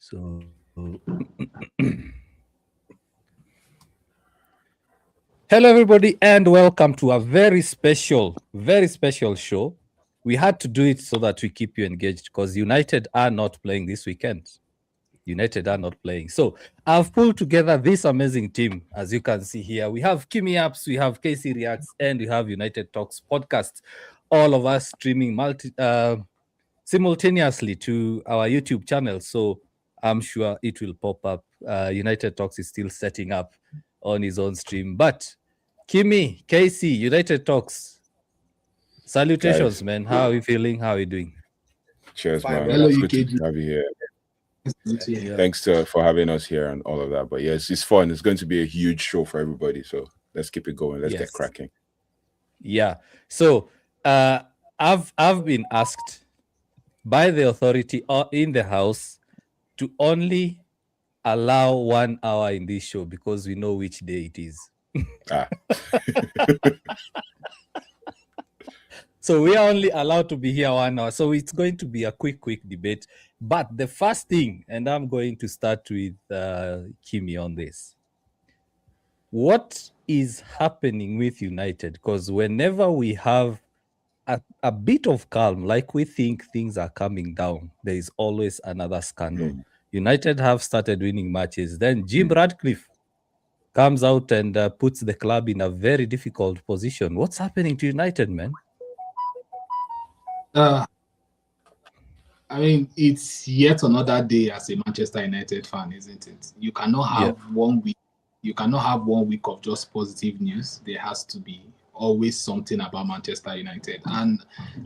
So, hello everybody, and welcome to a very special show. We had to do it so that we keep you engaged because United are not playing this weekend. United are not playing. So I've pulled together this amazing team, as you can see here. We have Kimiyaps, we have KCReacts, and we have United Talks podcast. All of us streaming simultaneously to our YouTube channel. So I'm sure it will pop up. United Talks is still setting up on his own stream. But Kimi, Casey, United Talks, salutations, Guys, man. How are you feeling? How are you doing? cheers, Fine, man. hello, It's good to UKG. have you here. Yeah. Thanks for having us here and all of that. But yes, it's fun. It's going to be a huge show for everybody. So let's keep it going. Let's get cracking. Yeah. So I've been asked by the authority in the house to only allow 1 hour in this show because we know which day it is. So we are only allowed to be here 1 hour. So it's going to be a quick debate. But the first thing, and I'm going to start with Kimi on this. What is happening with United? Because whenever we have a bit of calm, like we think things are coming down, there is always another scandal. United have started winning matches. Then Jim Ratcliffe comes out and puts the club in a very difficult position. What's happening to United, man? I mean, it's yet another day as a Manchester United fan, isn't it? You cannot have 1 week. You cannot have 1 week of just positive news. There has to be always something about Manchester United. And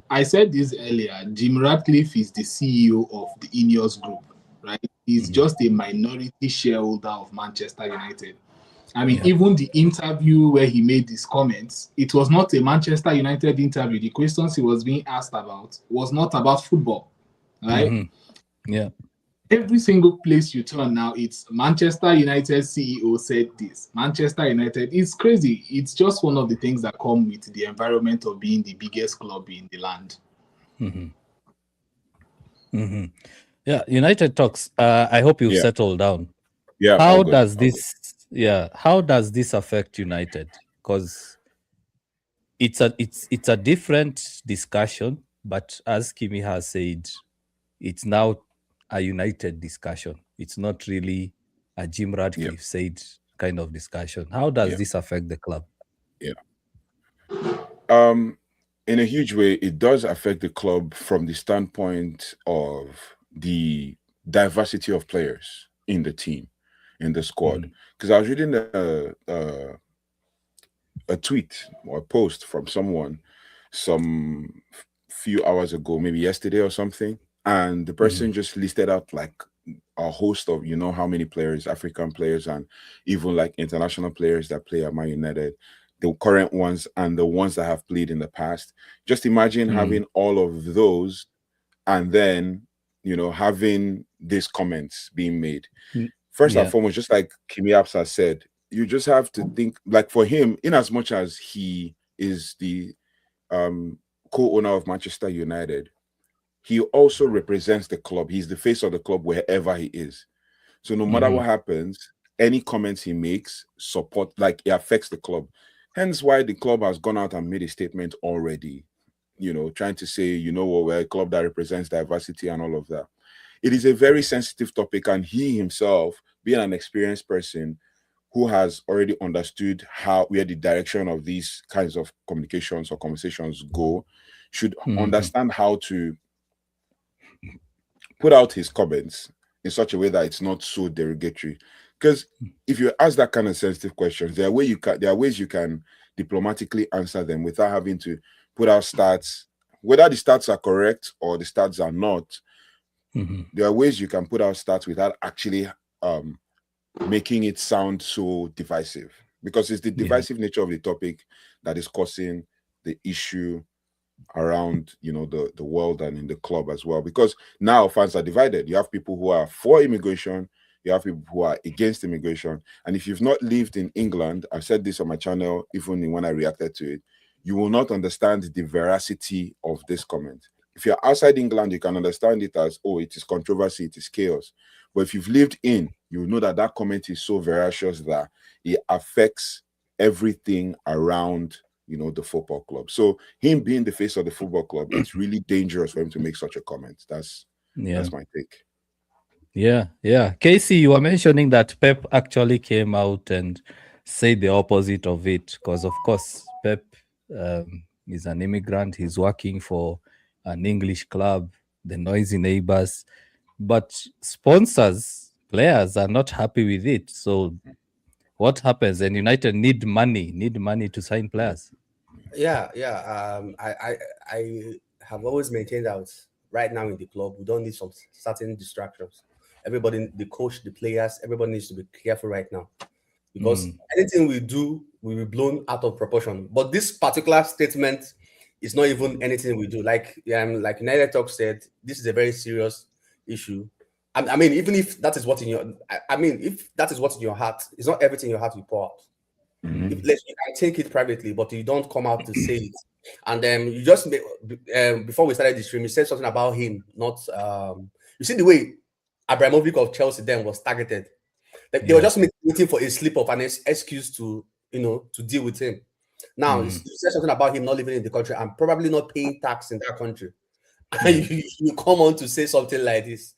I said this earlier. Jim Ratcliffe is the CEO of the Ineos Group, right? He's just a minority shareholder of Manchester United. I mean, even the interview where he made these comments, it was not a Manchester United interview. The questions he was being asked about was not about football, right? Yeah. Every single place you turn now, it's Manchester United CEO said this. Manchester United, it's crazy. It's just one of the things that come with the environment of being the biggest club in the land. Yeah, United Talks. I hope you've settled down. Yeah. How does this affect United? Because it's a different discussion, but as Kimi has said, it's now a United discussion. It's not really a Jim Ratcliffe said kind of discussion. How does this affect the club? Yeah. In a huge way, it does affect the club from the standpoint of the diversity of players in the team, in the squad. Because I was reading a tweet or a post from someone some few hours ago, maybe yesterday or something, and the person just listed out like a host of, how many players, African players, and even like international players that play at Man United, the current ones and the ones that have played in the past. Just imagine having all of those and then, having these comments being made. First and foremost, just like Kimiyaps has said, you just have to think, like for him, in as much as he is the co-owner of Manchester United, he also represents the club. He's the face of the club wherever he is. So no matter what happens, any comments he makes it affects the club. Hence why the club has gone out and made a statement already, trying to say, we're a club that represents diversity and all of that. It is a very sensitive topic, and he himself, being an experienced person who has already understood where the direction of these kinds of communications or conversations go, should understand how to put out his comments in such a way that it's not so derogatory. Because if you ask that kind of sensitive questions, there are ways you can diplomatically answer them without having to put out stats, whether the stats are correct or the stats are not. There are ways you can put out stats without actually making it sound so divisive, because it's the divisive nature of the topic that is causing the issue around the world and in the club as well, because now fans are divided. You have people who are for immigration, you have people who are against immigration. And if you've not lived in England, I've said this on my channel even when I reacted to it, you will not understand the veracity of this comment. If you're outside England, you can understand it as, oh, it is controversy, it is chaos. But if you've lived in, you know that that comment is so veracious that it affects everything around, you know, the football club. So him being the face of the football club, it's really dangerous for him to make such a comment. That's my take. Yeah. Casey, you were mentioning that Pep actually came out and said the opposite of it, because of course Pep is an immigrant. He's working for an English club, the noisy neighbors, but sponsors, players are not happy with it. So what happens? And United need money to sign players. Yeah. I have always maintained that right now in the club, we don't need some certain distractions. Everybody, the coach, the players, everybody needs to be careful right now, because anything we do will be blown out of proportion. But this particular statement is not even anything we do. Like United Talk said, this is a very serious issue. I mean, even if that is what in your, if that is what's in your heart, it's not everything in your heart you pour out. If you can take it privately, but you don't come out to say it. And then you just before we started the stream, you said something about him. Not you see the way Abramovich of Chelsea then was targeted. Like they were just waiting for a slip of an excuse to deal with him. Now you said something about him not living in the country and probably not paying tax in that country, and you come on to say something like this.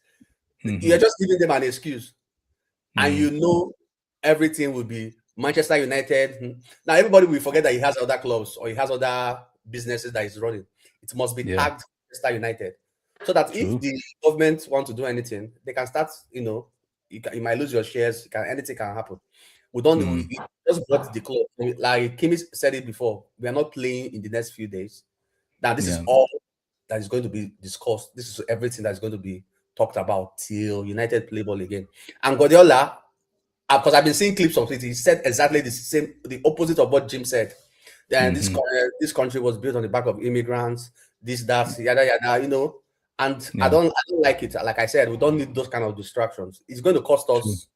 You're just giving them an excuse, and you know everything will be Manchester United. Now everybody will forget that he has other clubs or he has other businesses that he's running. It must be tagged Manchester United, so that if the government want to do anything, they can start. You might lose your shares. Anything can happen. We don't. We just bought the club. Like Kimi said it before, we are not playing in the next few days. Now this is all that is going to be discussed. This is everything that is going to be talked about till United play ball again. And Guardiola, because I've been seeing clips of it, he said exactly the opposite of what Jim said. Then this country was built on the back of immigrants, this, that, yada yada, And I don't like it. Like I said, we don't need those kind of distractions. It's going to cost us.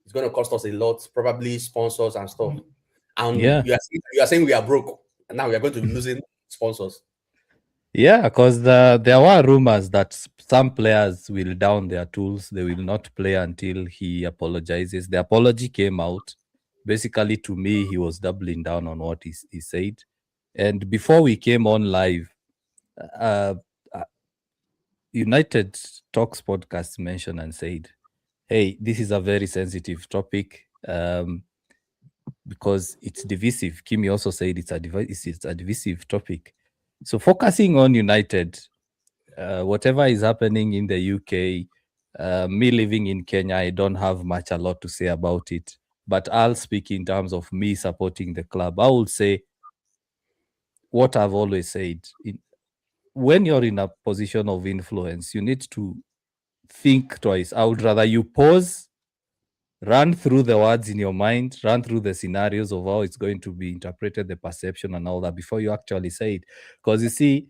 It's going to cost us a lot, probably sponsors and stuff. And you are saying we are broke, and now we are going to be losing sponsors. Yeah, because there were rumors that some players will down their tools. They will not play until he apologizes. The apology came out. Basically, to me, he was doubling down on what he said. And before we came on live, United Talks podcast mentioned and said, hey, this is a very sensitive topic because it's divisive. Kimi also said it's a divisive topic. So focusing on United, whatever is happening in the UK, me living in Kenya, I don't have a lot to say about it. But I'll speak in terms of me supporting the club. I will say what I've always said. When you're in a position of influence, you need to think twice. I would rather you pause, run through the words in your mind, run through the scenarios of how it's going to be interpreted, the perception and all that before you actually say it. Because you see,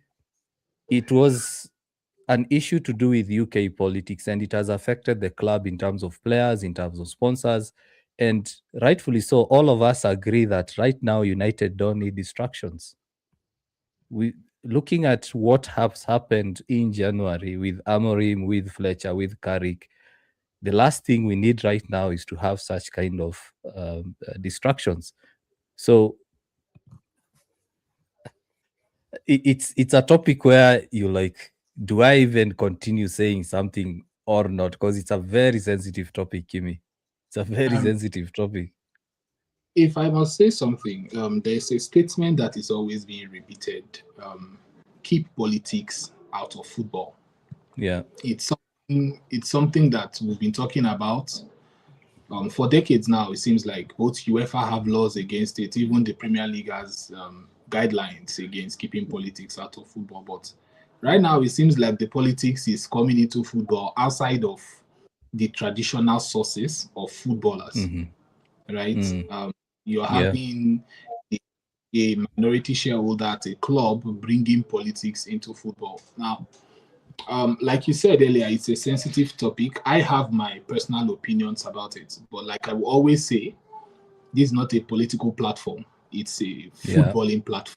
it was an issue to do with UK politics, and it has affected the club in terms of players, in terms of sponsors, and rightfully so. All of us agree that right now United don't need distractions. Looking at what has happened in January with Amorim, with Fletcher, with Carrick, the last thing we need right now is to have such kind of distractions. So it's a topic where you like, do I even continue saying something or not? Because it's a very sensitive topic, Kimi. It's a very sensitive topic. If I must say something, there's a statement that is always being repeated. Keep politics out of football. Yeah. It's something that we've been talking about for decades now. It seems like both UEFA have laws against it. Even the Premier League has guidelines against keeping politics out of football. But right now, it seems like the politics is coming into football outside of the traditional sources of footballers, right? You're having a minority shareholder at a club bringing politics into football. Now, like you said earlier, it's a sensitive topic. I have my personal opinions about it, but like I will always say, this is not a political platform. It's a footballing platform.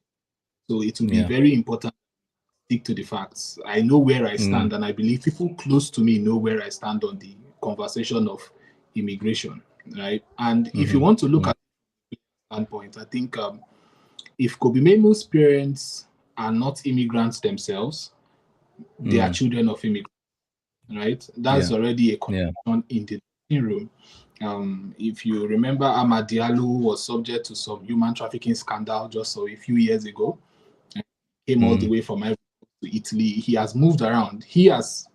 So it will be very important to stick to the facts. I know where I stand, and I believe people close to me know where I stand on the conversation of immigration, right? And if you want to look at the standpoint, I think if Kobe Menu's parents are not immigrants themselves, they are children of immigrants, right? That's already a conversation in the room. If you remember, Amad Diallo was subject to some human trafficking scandal just a few years ago. Came all the way from Ivory Coast to Italy. He has moved around. He has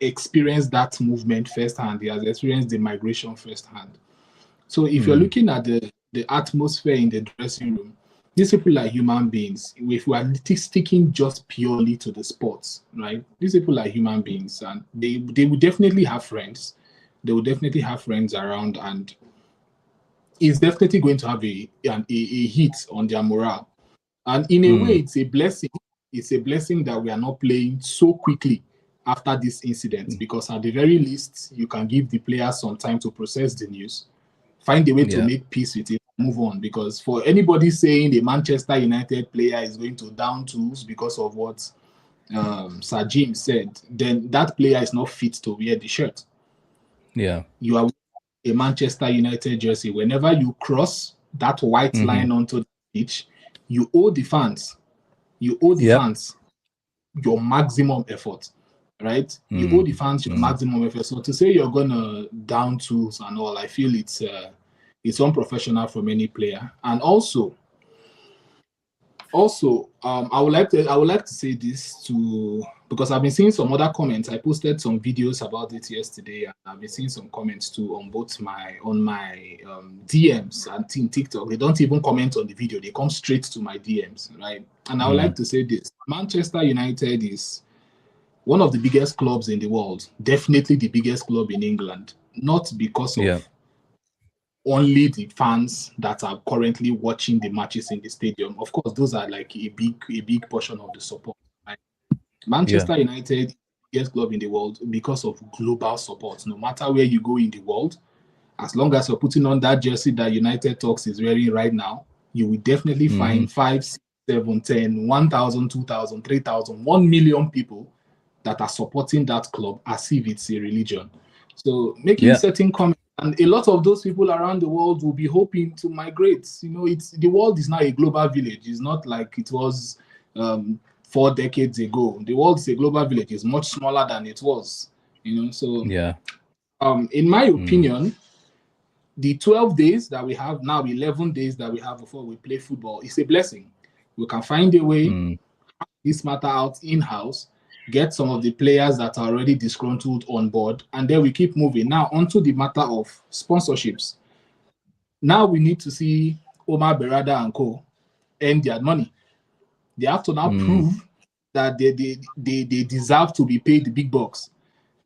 experienced that movement firsthand. He has experienced the migration firsthand. So if you're looking at the atmosphere in the dressing room, these people are human beings. If we are sticking just purely to the sports, right? These people are human beings, and they will definitely have friends. They will definitely have friends around, and it's definitely going to have a hit on their morale. And in a way, it's a blessing. It's a blessing that we are not playing so quickly after this incident, because at the very least, you can give the players some time to process the news, find a way to make peace with it, move on. Because for anybody saying the Manchester United player is going to down tools because of what Sir Jim said, then that player is not fit to wear the shirt. Yeah. You are a Manchester United jersey. Whenever you cross that white line onto the pitch, you owe the fans. You owe the fans your maximum effort, right? You owe the fans your maximum effort. So to say you're gonna down tools and all, I feel it's unprofessional from any player. And also, I would like to say this because I've been seeing some other comments. I posted some videos about it yesterday, and I've been seeing some comments too on my DMs and TikTok. They don't even comment on the video; they come straight to my DMs, right? And I would like to say this: Manchester United is one of the biggest clubs in the world, definitely the biggest club in England, not because of only the fans that are currently watching the matches in the stadium. Of course, those are like a big portion of the support. Right? Manchester United, biggest club in the world because of global support. No matter where you go in the world, as long as you're putting on that jersey that United Talks is wearing right now, you will definitely find 5, 6, 7, 10, 1,000, 2,000, 3,000, 1 million people that are supporting that club as if it's a religion. So making certain comments, and a lot of those people around the world will be hoping to migrate. You know, the world is now a global village. It's not like it was 4 decades ago. The world is a global village. It's much smaller than it was. You know, so in my opinion, the 12 days that we have now, 11 days that we have before we play football, is a blessing. We can find a way, this matter out in-house, get some of the players that are already disgruntled on board, and then we keep moving. Now, onto the matter of sponsorships. Now we need to see Omar Berrada and co. earn their money. They have to now prove that they deserve to be paid the big bucks.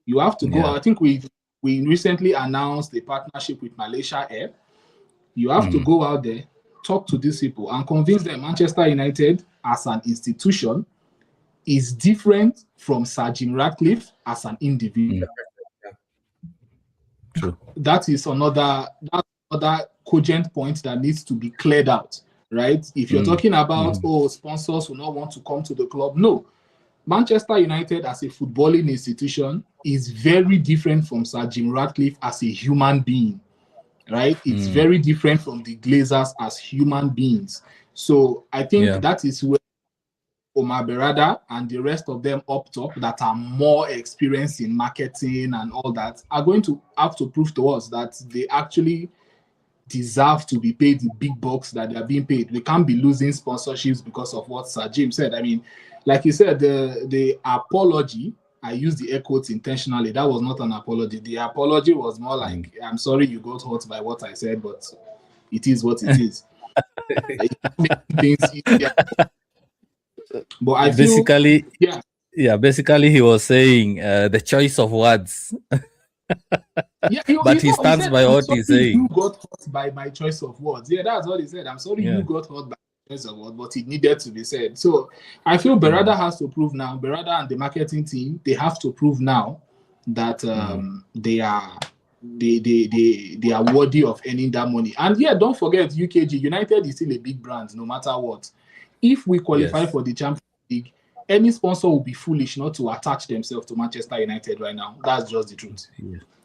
You have to go. I think we recently announced a partnership with Malaysia Air. You have to go out there, talk to these people, and convince them Manchester United as an institution is different from Sir Jim Ratcliffe as an individual. True. That is another cogent point that needs to be cleared out, right? If you're talking about, sponsors will not want to come to the club. No. Manchester United as a footballing institution is very different from Sir Jim Ratcliffe as a human being, right? It's very different from the Glazers as human beings. So I think that is where Omar Berrada and the rest of them up top that are more experienced in marketing and all that are going to have to prove to us that they actually deserve to be paid the big bucks that they are being paid. We can't be losing sponsorships because of what Sir Jim said. I mean, like you said, the apology, I used the air quotes intentionally. That was not an apology. The apology was more like, I'm sorry you got hurt by what I said, but it is what it is. Things easier. But I basically, feel, basically he was saying the choice of words. But he stands by what he's saying. You got hurt by my choice of words. Yeah, that's what he said. I'm sorry you got hurt by my choice of words, but it needed to be said. So I feel Berrada has to prove now. Berrada and the marketing team, they have to prove now that they are worthy of earning that money. And don't forget, UKG United is still a big brand, no matter what. If we qualify for the Champions League, any sponsor will be foolish not to attach themselves to Manchester United right now. That's just the truth.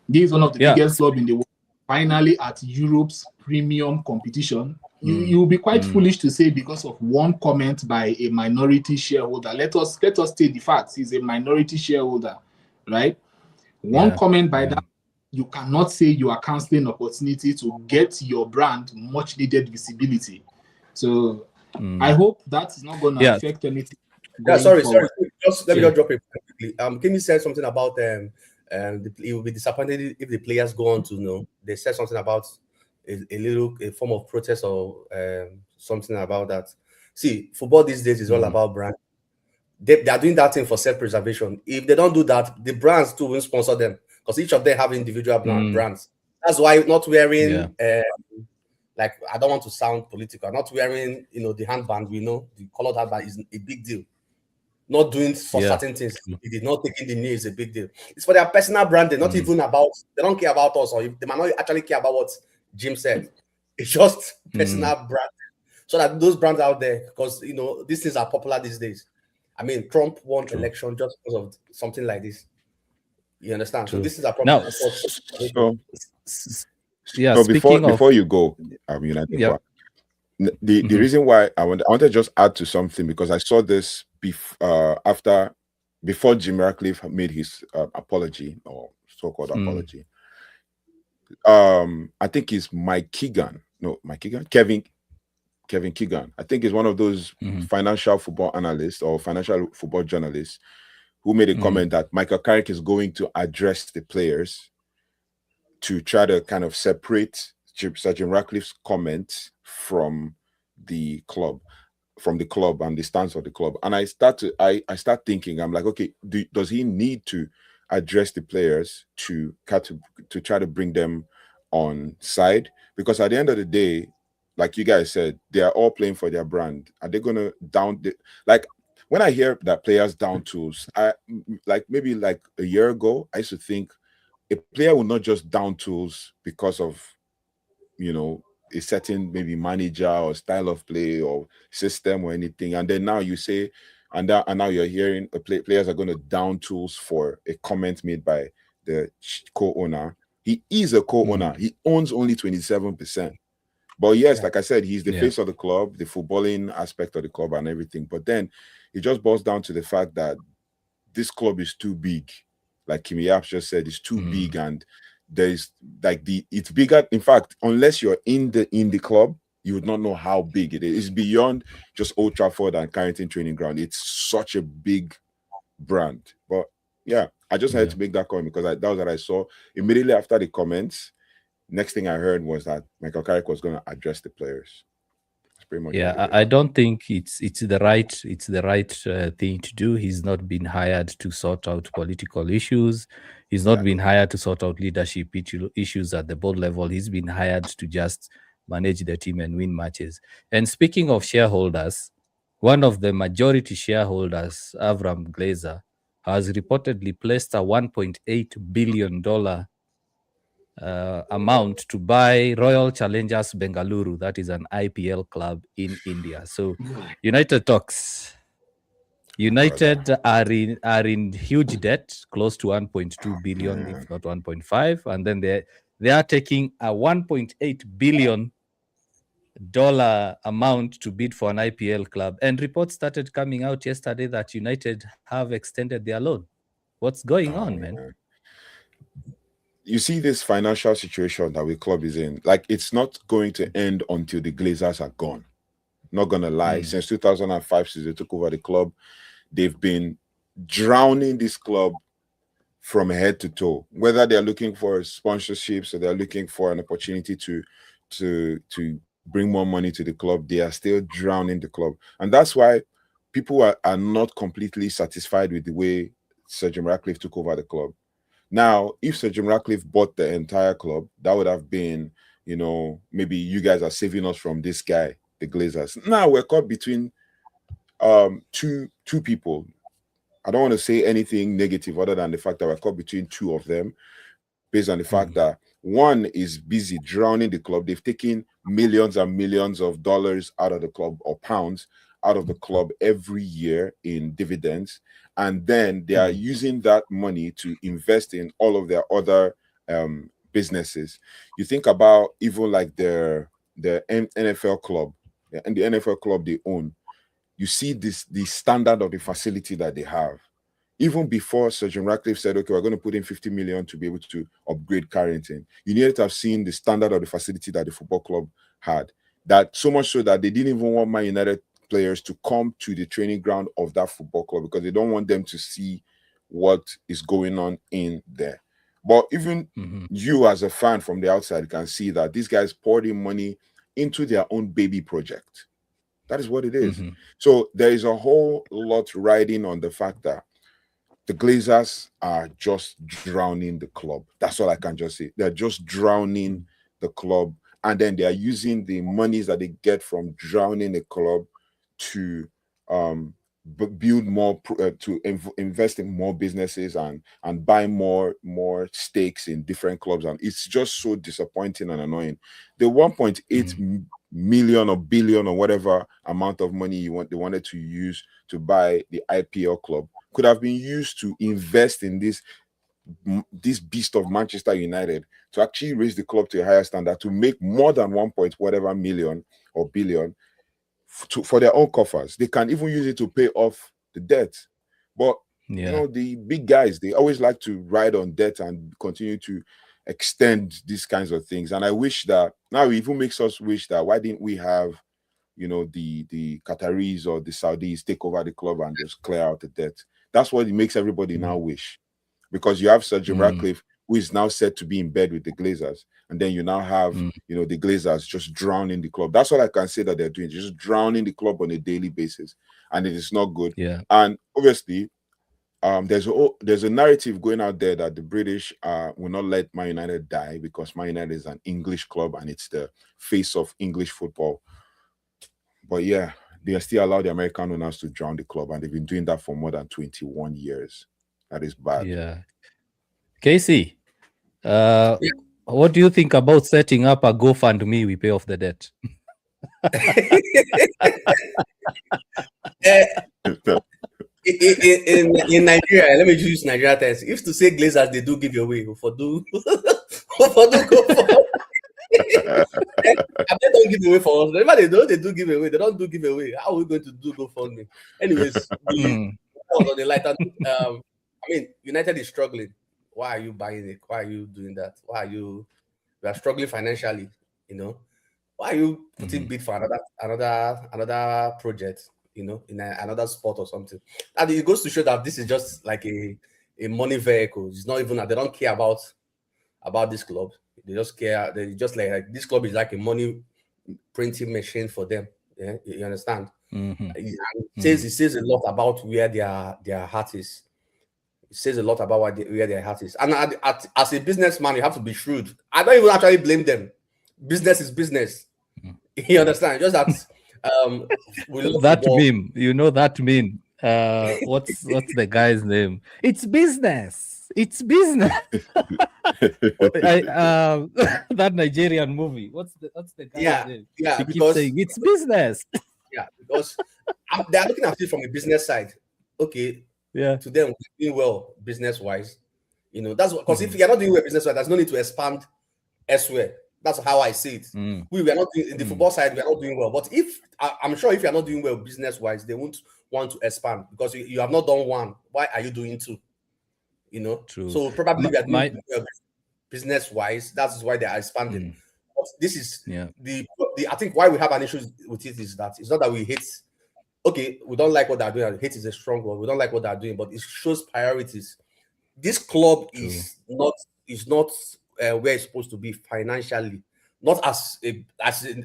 This is one of the biggest clubs in the world. Finally, at Europe's premium competition, you'll be quite foolish to say because of one comment by a minority shareholder. Let us state the facts. He's a minority shareholder, right? One comment by that, you cannot say you are canceling opportunity to get your brand much needed visibility. So I hope that is not going to affect anything. Sorry. Just let me just drop it quickly. Kimi said something about it will be disappointed if the players go on to they said something about a form of protest or something about that. See, football these days is all about brand. They are doing that thing for self-preservation. If they don't do that, the brands too will sponsor them because each of them have individual brands. That's why not wearing like, I don't want to sound political, not wearing the handband, the colored handband is a big deal. Not doing for certain things, it is not taking the knee is a big deal. It's for their personal brand. They're not even about, they don't care about us, or if they might not actually care about what Jim said. It's just personal brand. So that those brands out there, because these things are popular these days. I mean, Trump won election just because of something like this. You understand? So this is a problem. So before you go, United. The reason why I want to just add to something, because I saw this before Jim Ratcliffe made his apology, or so-called apology. I think it's Kevin Keegan. I think he's one of those financial football analysts or financial football journalists who made a comment that Michael Carrick is going to address the players to try to kind of separate Sir Jim Ratcliffe's comments from the club and the stance of the club. And I start thinking, I'm like, okay, does he need to address the players to try to bring them on side? Because at the end of the day, like you guys said, they are all playing for their brand. Are they gonna like when I hear that players down tools, maybe like a year ago, I used to think a player will not just down tools because of a certain maybe manager or style of play or system or anything, and then now you say, and now you're hearing players are going to down tools for a comment made by the co-owner. He is a co-owner. He owns only 27%. But yes, like I said, he's the face of the club, the footballing aspect of the club and everything. But then it just boils down to the fact that this club is too big. Like Kimiyaps just said, it's too big, and there's it's bigger. In fact, unless you're in the club, you would not know how big it is. It's beyond just Old Trafford and Carrington Training Ground. It's such a big brand. But yeah, I just had to make that comment because that was what I saw immediately after the comments. Next thing I heard was that Michael Carrick was going to address the players. That's pretty much. Yeah, I don't think it's the right thing to do. He's not been hired to sort out political issues. He's not been hired to sort out leadership issues at the board level. He's been hired to just manage the team and win matches. And speaking of shareholders, one of the majority shareholders, Avram Glazer, has reportedly placed a $1.8 billion amount to buy Royal Challengers Bengaluru. That is an IPL club in India. So United talks. United are in huge debt, close to 1.2 billion, if not 1.5, and then they are taking a $1.8 billion amount to bid for an IPL club. And reports started coming out yesterday that United have extended their loan. What's going on, man? You see this financial situation that the club is in, like it's not going to end until the Glazers are gone. Not gonna lie. Since 2005, since they took over the club, they've been drowning this club from head to toe. Whether they're looking for sponsorships or they're looking for an opportunity to bring more money to the club, they are still drowning the club. And that's why people are not completely satisfied with the way Sir Jim Ratcliffe took over the club. Now, if Sir Jim Ratcliffe bought the entire club, that would have been, maybe you guys are saving us from this guy, the Glazers. Now we're caught between two people. I don't want to say anything negative other than the fact that we're caught between two of them, based on the fact that one is busy drowning the club. They've taken millions and millions of dollars out of the club, or pounds out of the club every year in dividends. And then they are using that money to invest in all of their other businesses. You think about even like the NFL club, and the NFL club they own. You see the standard of the facility that they have. Even before Sir Jim Ratcliffe said, okay, we're going to put in 50 million to be able to upgrade Carrington, you needed to have seen the standard of the facility that the football club had. That so much so that they didn't even want Man United players to come to the training ground of that football club because they don't want them to see what is going on in there. But even you as a fan from the outside can see that these guys poured in money into their own baby project. That is what it is. So there is a whole lot riding on the fact that the Glazers are just drowning the club. That's all I can just say. They're just drowning the club. And then they are using the monies that they get from drowning the club to build more, invest in more businesses and buy more stakes in different clubs. And it's just so disappointing and annoying. The 1.8 million or billion or whatever amount of money they wanted to use to buy the IPL club could have been used to invest in this beast of Manchester United, to actually raise the club to a higher standard, to make more than 1 point whatever million or billion for their own coffers. They can even use it to pay off the debt. But you know, the big guys, they always like to ride on debt and continue to extend these kinds of things. And I wish that now it even makes us wish that why didn't we have, you know, the Qataris or the Saudis take over the club and just clear out the debt. That's what it makes everybody now wish. Because you have Sir Jim Ratcliffe, who is now said to be in bed with the Glazers. And then you now have, you know, the Glazers just drowning the club. That's all I can say that they're doing, just drowning the club on a daily basis. And it is not good. And obviously, there's a narrative going out there that the British will not let Man United die because Man United is an English club and it's the face of English football. But yeah, they still allow the American owners to drown the club, and they've been doing that for more than 21 years. That is bad. Yeah. Casey, what do you think about setting up a GoFundMe? We pay off the debt. In Nigeria, let me use Nigeria terms. If to say Glazers, they do give away for do they don't give away for us. Whenever they do give away. They don't do give away. How are we going to do GoFundMe? Anyways, on the lighter, I mean, United is struggling. Why are you buying it? Why are you doing that? Why are you are struggling financially? You know, why are you putting bid for another project? You know, in another sport or something. And it goes to show that this is just like a money vehicle. It's not even that they don't care about this club. They just care. They just like this club is like a money printing machine for them. Yeah, you understand? It says a lot about where their heart is. It says a lot about where their heart is. And as a businessman, you have to be shrewd. I don't even actually blame them. Business is business. You understand? Just that that meme, you know that meme. What's the guy's name? It's business. It's business. That Nigerian movie. What's the guy's name? Yeah, he keeps saying it's business. Yeah, because they're looking at it from a business side. Okay. Yeah. To them, we're doing well business wise. You know, that's what, because if you're not doing well business wise, there's no need to expand elsewhere. That's how I see it. We are not doing, in the football side, we are not doing well. But if I'm sure if you're not doing well business wise, they won't want to expand because you have not done one. Why are you doing two? You know, true. So probably we are doing well business wise. That's why they are expanding. But this is the I think why we have an issue with it is that it's not that we hate. Okay, we don't like what they're doing. Hate is a strong word. We don't like what they're doing, but it shows priorities. This club is not where it's supposed to be financially, not as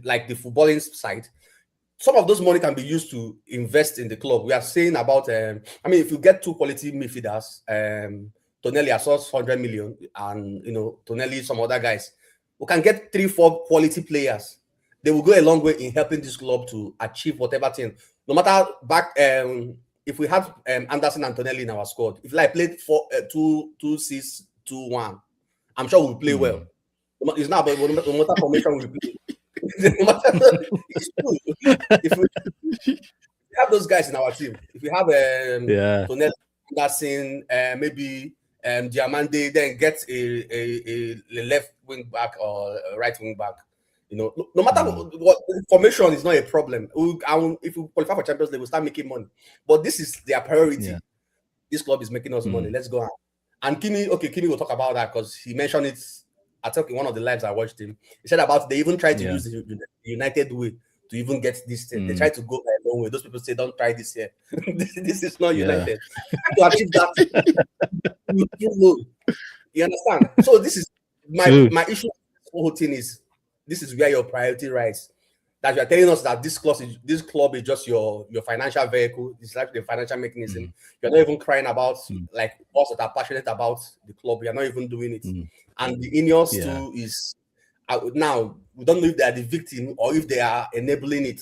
like the footballing side. Some of those money can be used to invest in the club. We are saying about, I mean, if you get two quality midfielders, Tonelli, I saw 100 million, and you know, Tonelli, some other guys, we can get 3-4 quality players. They will go a long way in helping this club to achieve whatever thing. No matter back, if we have Anderson and Tonelli in our squad, if like played 2-6-2-1, I'm sure we'll play well. It's not about no matter formation we play. It's true. If we have those guys in our team, if we have Tonelli, Anderson, maybe Diamande then gets a left wing back or a right wing back. You know, no matter what formation is not a problem. If we qualify for Champions League, we'll start making money. But this is their priority. Yeah. This club is making us money. Let's go on. And Kimi will talk about that because he mentioned it. I think in one of the lives I watched him. He said about they even tried to use the United way to even get this thing. They tried to go by their own way. Those people say, don't try this here. this is not United. To achieve that, you understand? So this is my issue with this whole thing is this is where your priority lies. That you are telling us that this club is just your financial vehicle. It's like the financial mechanism. You're not even crying about like us that are passionate about the club. You're not even doing it. And the Ineos too is now we don't know if they are the victim or if they are enabling it.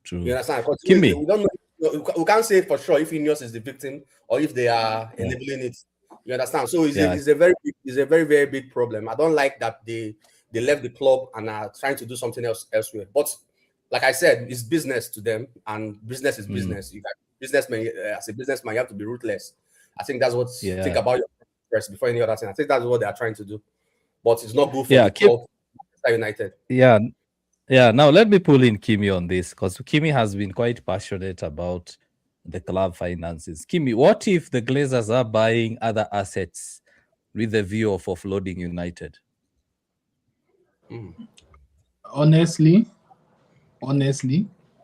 True. You understand? We don't know. We can't say for sure if Ineos is the victim or if they are enabling it. You understand? So it's a very, very big problem. I don't like that they left the club and are trying to do something else elsewhere. But like I said, it's business to them, and business is business. You got businessman as a businessman, you have to be ruthless. I think that's what think about your first before any other thing. I think that's what they are trying to do, but it's not good for the club, United. Yeah. Now let me pull in Kimi on this because Kimi has been quite passionate about the club finances. Kimi, what if the Glazers are buying other assets with the view of offloading United? Honestly,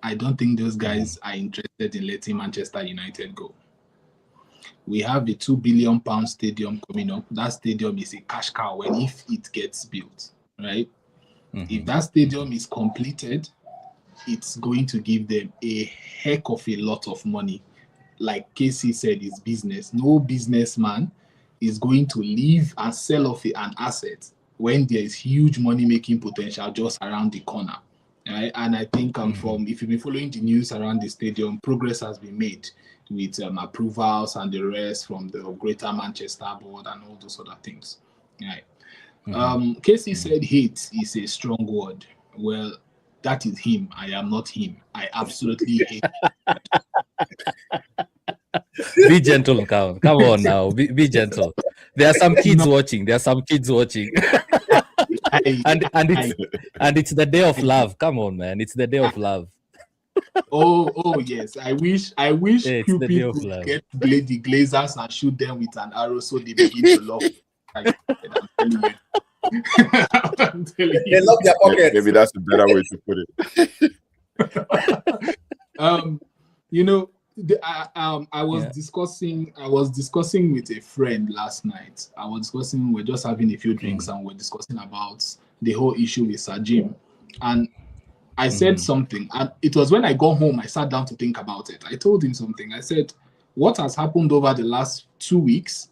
I don't think those guys are interested in letting Manchester United go. We have a £2 billion stadium coming up. That stadium is a cash cow if it gets built, right? If that stadium is completed, it's going to give them a heck of a lot of money. Like KC said, it's business. No businessman is going to leave and sell off an asset when there is huge money-making potential just around the corner, right? And I think if you've been following the news around the stadium, progress has been made with approvals and the rest from the Greater Manchester Board and all those other things, right? Casey said hate is a strong word. Well, that is him. I am not him. I absolutely hate. Be gentle, come on now. Be gentle. There are some kids watching. And it's the day of love. Come on, man. It's the day of love. Oh yes. I wish few people could get the Glazers and shoot them with an arrow so they begin to love. I'm telling you. They love their pockets. Maybe that's a better way to put it. I was discussing with a friend last night. We're just having a few drinks and we're discussing about the whole issue with Sir Jim. And I said something, and it was when I got home, I sat down to think about it. I told him something. I said, what has happened over the last 2 weeks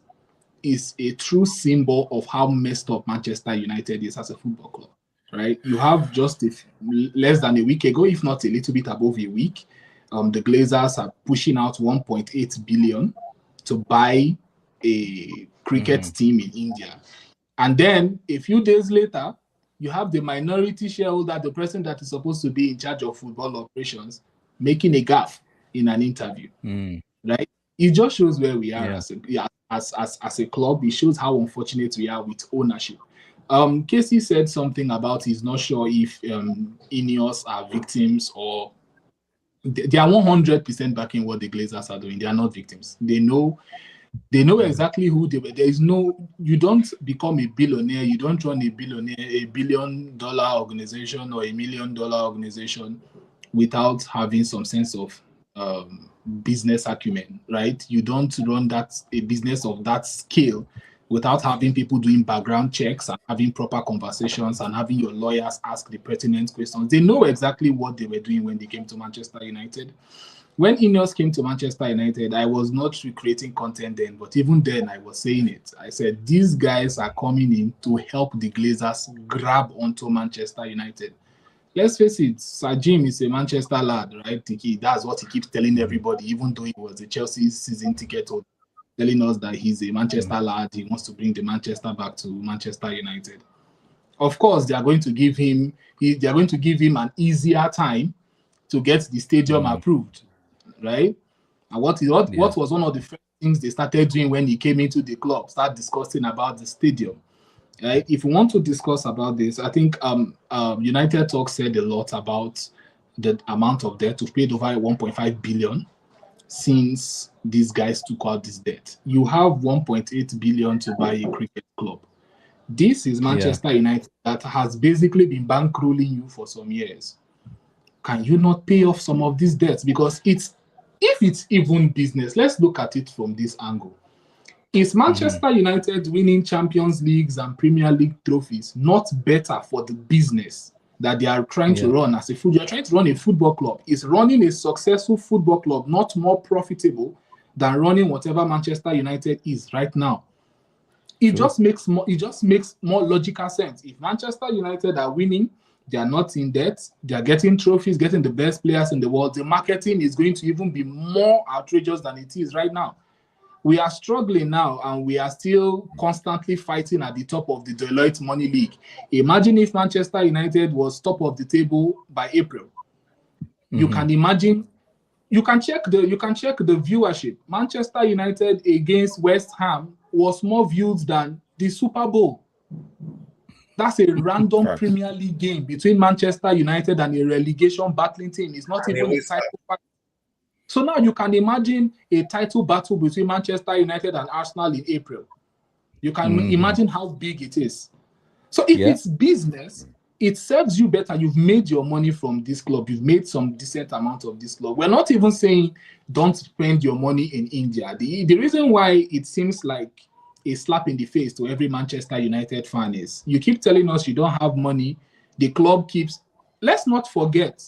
is a true symbol of how messed up Manchester United is as a football club, right? You have just less than a week ago, if not a little bit above a week, the Glazers are pushing out 1.8 billion to buy a cricket team in India. And then a few days later, you have the minority shareholder, the person that is supposed to be in charge of football operations, making a gaffe in an interview, right? It just shows where we are as a club. It shows how unfortunate we are with ownership. Casey said something about he's not sure if Ineos are victims or they are 100% backing what the Glazers are doing. They are not victims. They know exactly who they were. You don't become a billionaire. You don't run a $1 billion organization or $1 million organization without having some sense of business acumen, right? You don't run a business of that scale without having people doing background checks and having proper conversations and having your lawyers ask the pertinent questions. They know exactly what they were doing when they came to Manchester United. When Ineos came to Manchester United, I was not recreating content then, but even then I was saying it. I said, these guys are coming in to help the Glazers grab onto Manchester United. Let's face it, Sir Jim is a Manchester lad, right? That's what he keeps telling everybody, even though he was a Chelsea season ticket holder, telling us that he's a Manchester lad. He wants to bring the Manchester back to Manchester United. Of course, they are going to give him an easier time to get the stadium approved, right? And what was one of the first things they started doing when he came into the club, start discussing about the stadium. Right? If we want to discuss about this, I think United Talk said a lot about the amount of debt. We've paid over 1.5 billion since these guys took out this debt. You have 1.8 billion to buy a cricket club. This is Manchester United that has basically been bankrolling you for some years. Can you not pay off some of these debts? Because if it's even business, let's look at it from this angle. Is Manchester United winning Champions Leagues and Premier League trophies not better for the business that they are trying to run as a football? You're trying to run a football club. Is running a successful football club not more profitable than running whatever Manchester United is right now? It just makes more logical sense. If Manchester United are winning, they are not in debt, they are getting trophies, getting the best players in the world, the marketing is going to even be more outrageous than it is right now. We are struggling now, and we are still constantly fighting at the top of the Deloitte Money League. Imagine if Manchester United was top of the table by April. You can imagine. You can check the viewership. Manchester United against West Ham was more viewed than the Super Bowl. That's a random Premier League game between Manchester United and a relegation battling team. It's not even a title battle. So now you can imagine a title battle between Manchester United and Arsenal in April. You can imagine how big it is. So if it's business, it serves you better. You've made your money from this club. You've made some decent amount of this club. We're not even saying don't spend your money in India. The reason why it seems like a slap in the face to every Manchester United fan is you keep telling us you don't have money. The club keeps... Let's not forget,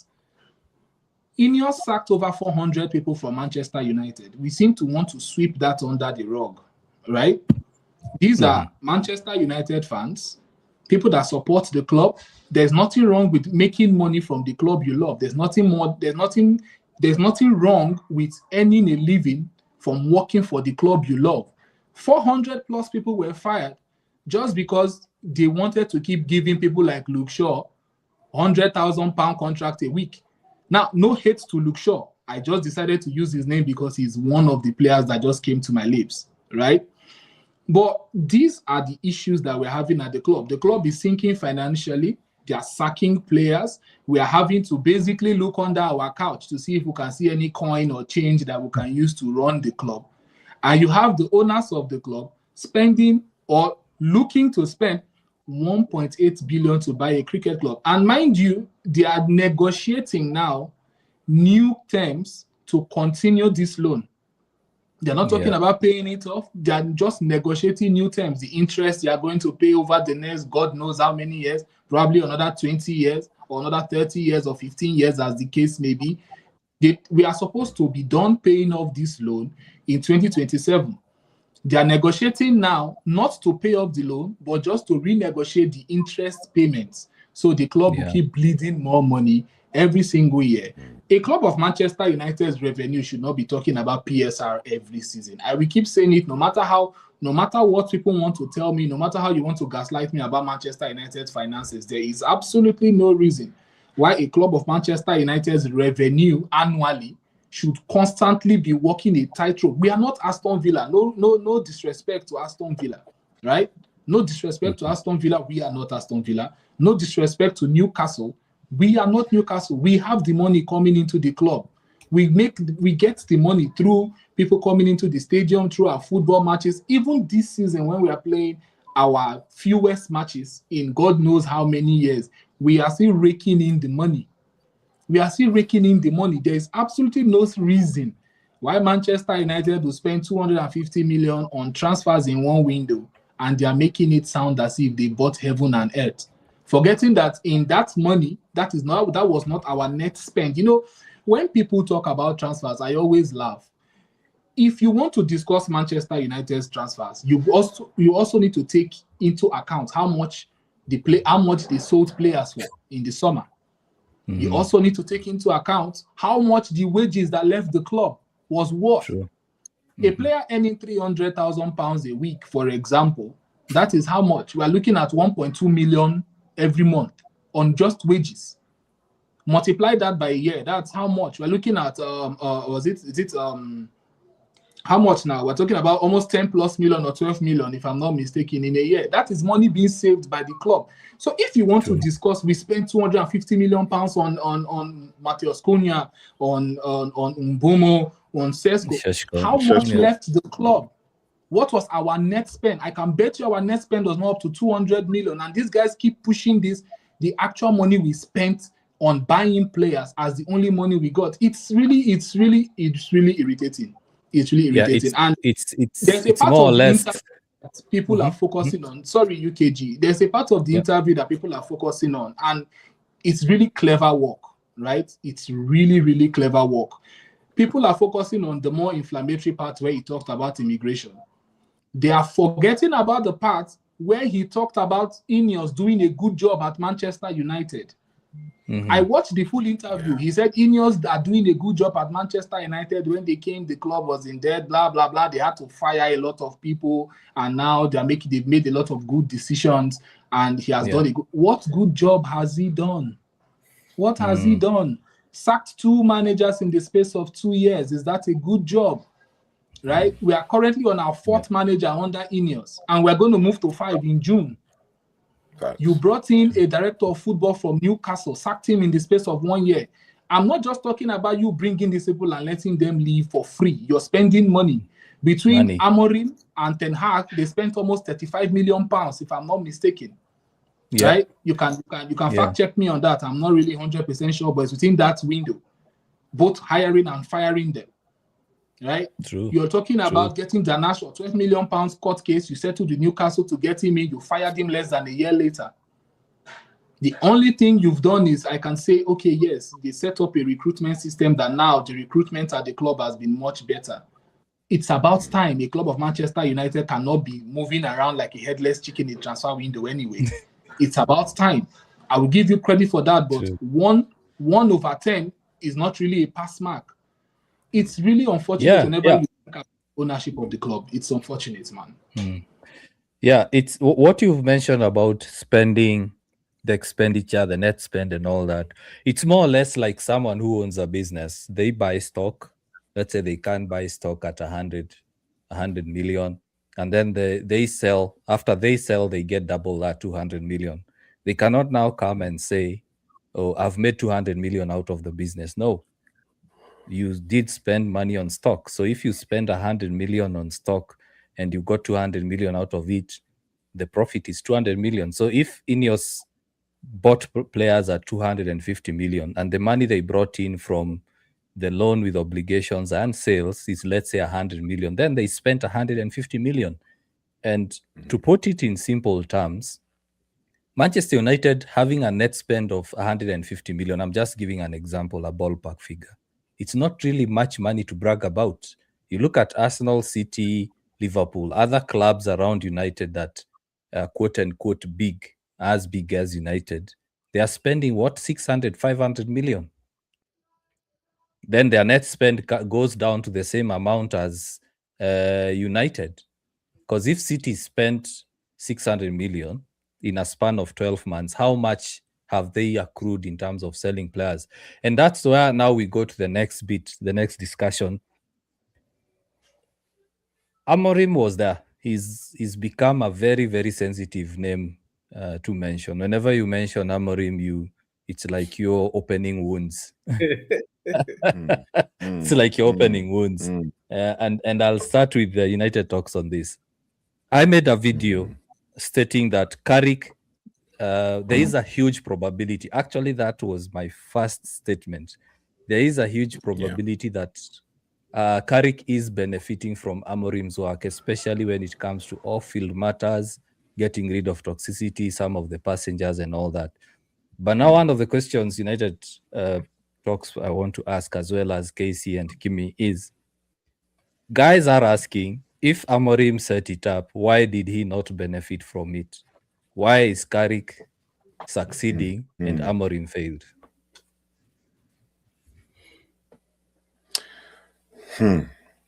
Ineos sacked over 400 people from Manchester United. We seem to want to sweep that under the rug, right? These are Manchester United fans, people that support the club. There's nothing wrong with making money from the club you love. There's nothing wrong with earning a living from working for the club you love. 400 plus people were fired just because they wanted to keep giving people like Luke Shaw £100,000 contract a week. Now, no hate to Luke Shaw. I just decided to use his name because he's one of the players that just came to my lips, right? But these are the issues that we're having at the club. The club is sinking financially. They are sacking players. We are having to basically look under our couch to see if we can see any coin or change that we can use to run the club. And you have the owners of the club spending or looking to spend 1.8 billion to buy a cricket club. And mind you, they are negotiating now new terms to continue this loan. They're not talking about paying it off. They're just negotiating new terms. The interest they are going to pay over the next God knows how many years, probably another 20 years or another 30 years or 15 years as the case may be. We are supposed to be done paying off this loan in 2027. They are negotiating now not to pay off the loan, but just to renegotiate the interest payments. So the club will keep bleeding more money every single year. A club of Manchester United's revenue should not be talking about PSR every season. I will keep saying it no matter what people want to tell me, no matter how you want to gaslight me about Manchester United's finances, there is absolutely no reason why a club of Manchester United's revenue annually should constantly be walking a tightrope. We are not Aston Villa. No disrespect to Aston Villa, right? No disrespect to Aston Villa. We are not Aston Villa. No disrespect to Newcastle. We are not Newcastle. We have the money coming into the club. We get the money through people coming into the stadium, through our football matches. Even this season, when we are playing our fewest matches in God knows how many years, we are still raking in the money. We are still raking in the money. There is absolutely no reason why Manchester United will spend 250 million on transfers in one window, and they are making it sound as if they bought heaven and earth. Forgetting that in that money, that was not our net spend. You know, when people talk about transfers, I always laugh. If you want to discuss Manchester United's transfers, you also need to take into account how much they sold players for in the summer. You also need to take into account how much the wages that left the club was worth. Sure. A player earning £300,000 a week, for example, that is how much? We are looking at 1.2 million every month on just wages. Multiply that by a year, that's how much? We're looking at, how how much now? We're talking about almost 10 plus million or 12 million, if I'm not mistaken, in a year. That is money being saved by the club. So if you want to discuss, we spent 250 million pounds on Matheus Cunha, on Mbomo, on Sesko. How much left the club? What was our net spend? I can bet you our net spend was not up to 200 million. And these guys keep pushing this, the actual money we spent on buying players as the only money we got. It's really irritating. It's really irritating. It's more or less that people are focusing on. Sorry, UKG. There's a part of the interview that people are focusing on, and it's really clever work, right? It's really, really clever work. People are focusing on the more inflammatory part where he talked about immigration. They are forgetting about the part where he talked about Ineos doing a good job at Manchester United. I watched the full interview. He said Ineos are doing a good job at Manchester United. When they came, the club was in debt, blah, blah, blah. They had to fire a lot of people, and now they've made a lot of good decisions, and he has done a good... What good job has he done? What has he done? Sacked 2 managers in the space of 2 years. Is that a good job? Right? We are currently on our 4th manager under Ineos, and we're going to move to 5 in June. You brought in a director of football from Newcastle, sacked him in the space of 1 year. I'm not just talking about you bringing these people and letting them leave for free. You're spending money. Between Amorim and Ten Hag, they spent almost 35 million pounds, if I'm not mistaken. Right? You can fact check me on that. I'm not really 100% sure, but it's within that window, both hiring and firing them. Right? True. You're talking about getting Danash for 12 million pounds court case. You settled the Newcastle to get him in. You fired him less than a year later. The only thing you've done is, I can say, okay, yes, they set up a recruitment system that now the recruitment at the club has been much better. It's about time. A club of Manchester United cannot be moving around like a headless chicken in transfer window anyway. It's about time. I will give you credit for that, but 1/10 is not really a pass mark. It's really unfortunate whenever you look at ownership of the club. It's unfortunate, man. Yeah, it's what you've mentioned about spending, the expenditure, the net spend and all that. It's more or less like someone who owns a business. They buy stock. Let's say they can buy stock at 100 million. And then they sell. After they sell, they get double that, 200 million. They cannot now come and say, oh, I've made 200 million out of the business. No. You did spend money on stock. So if you spend 100 million on stock and you got 200 million out of it, the profit is 200 million. So if Ineos bought players at 250 million and the money they brought in from the loan with obligations and sales is, let's say, 100 million, then they spent 150 million. And to put it in simple terms, Manchester United having a net spend of 150 million, I'm just giving an example, a ballpark figure. It's not really much money to brag about. You look at Arsenal, City, Liverpool, other clubs around United that are quote unquote big as United. They are spending 600, 500 million. Then their net spend goes down to the same amount as United. Because if City spent 600 million in a span of 12 months, how much have they accrued in terms of selling players? And that's where now we go to the next bit, the next discussion. Amorim was there. He's become a very, very sensitive name to mention. Whenever you mention Amorim, it's like you're opening wounds. It's like you're opening wounds. And I'll start with the United Talks on this. I made a video stating that Carrick, there is a huge probability. Actually, that was my first statement. There is a huge probability that Carrick is benefiting from Amorim's work, especially when it comes to off-field matters, getting rid of toxicity, some of the passengers and all that. But now one of the questions United Talks I want to ask, as well as Casey and Kimi, is guys are asking, if Amorim set it up, why did he not benefit from it? Why is Carrick succeeding and Amorim failed?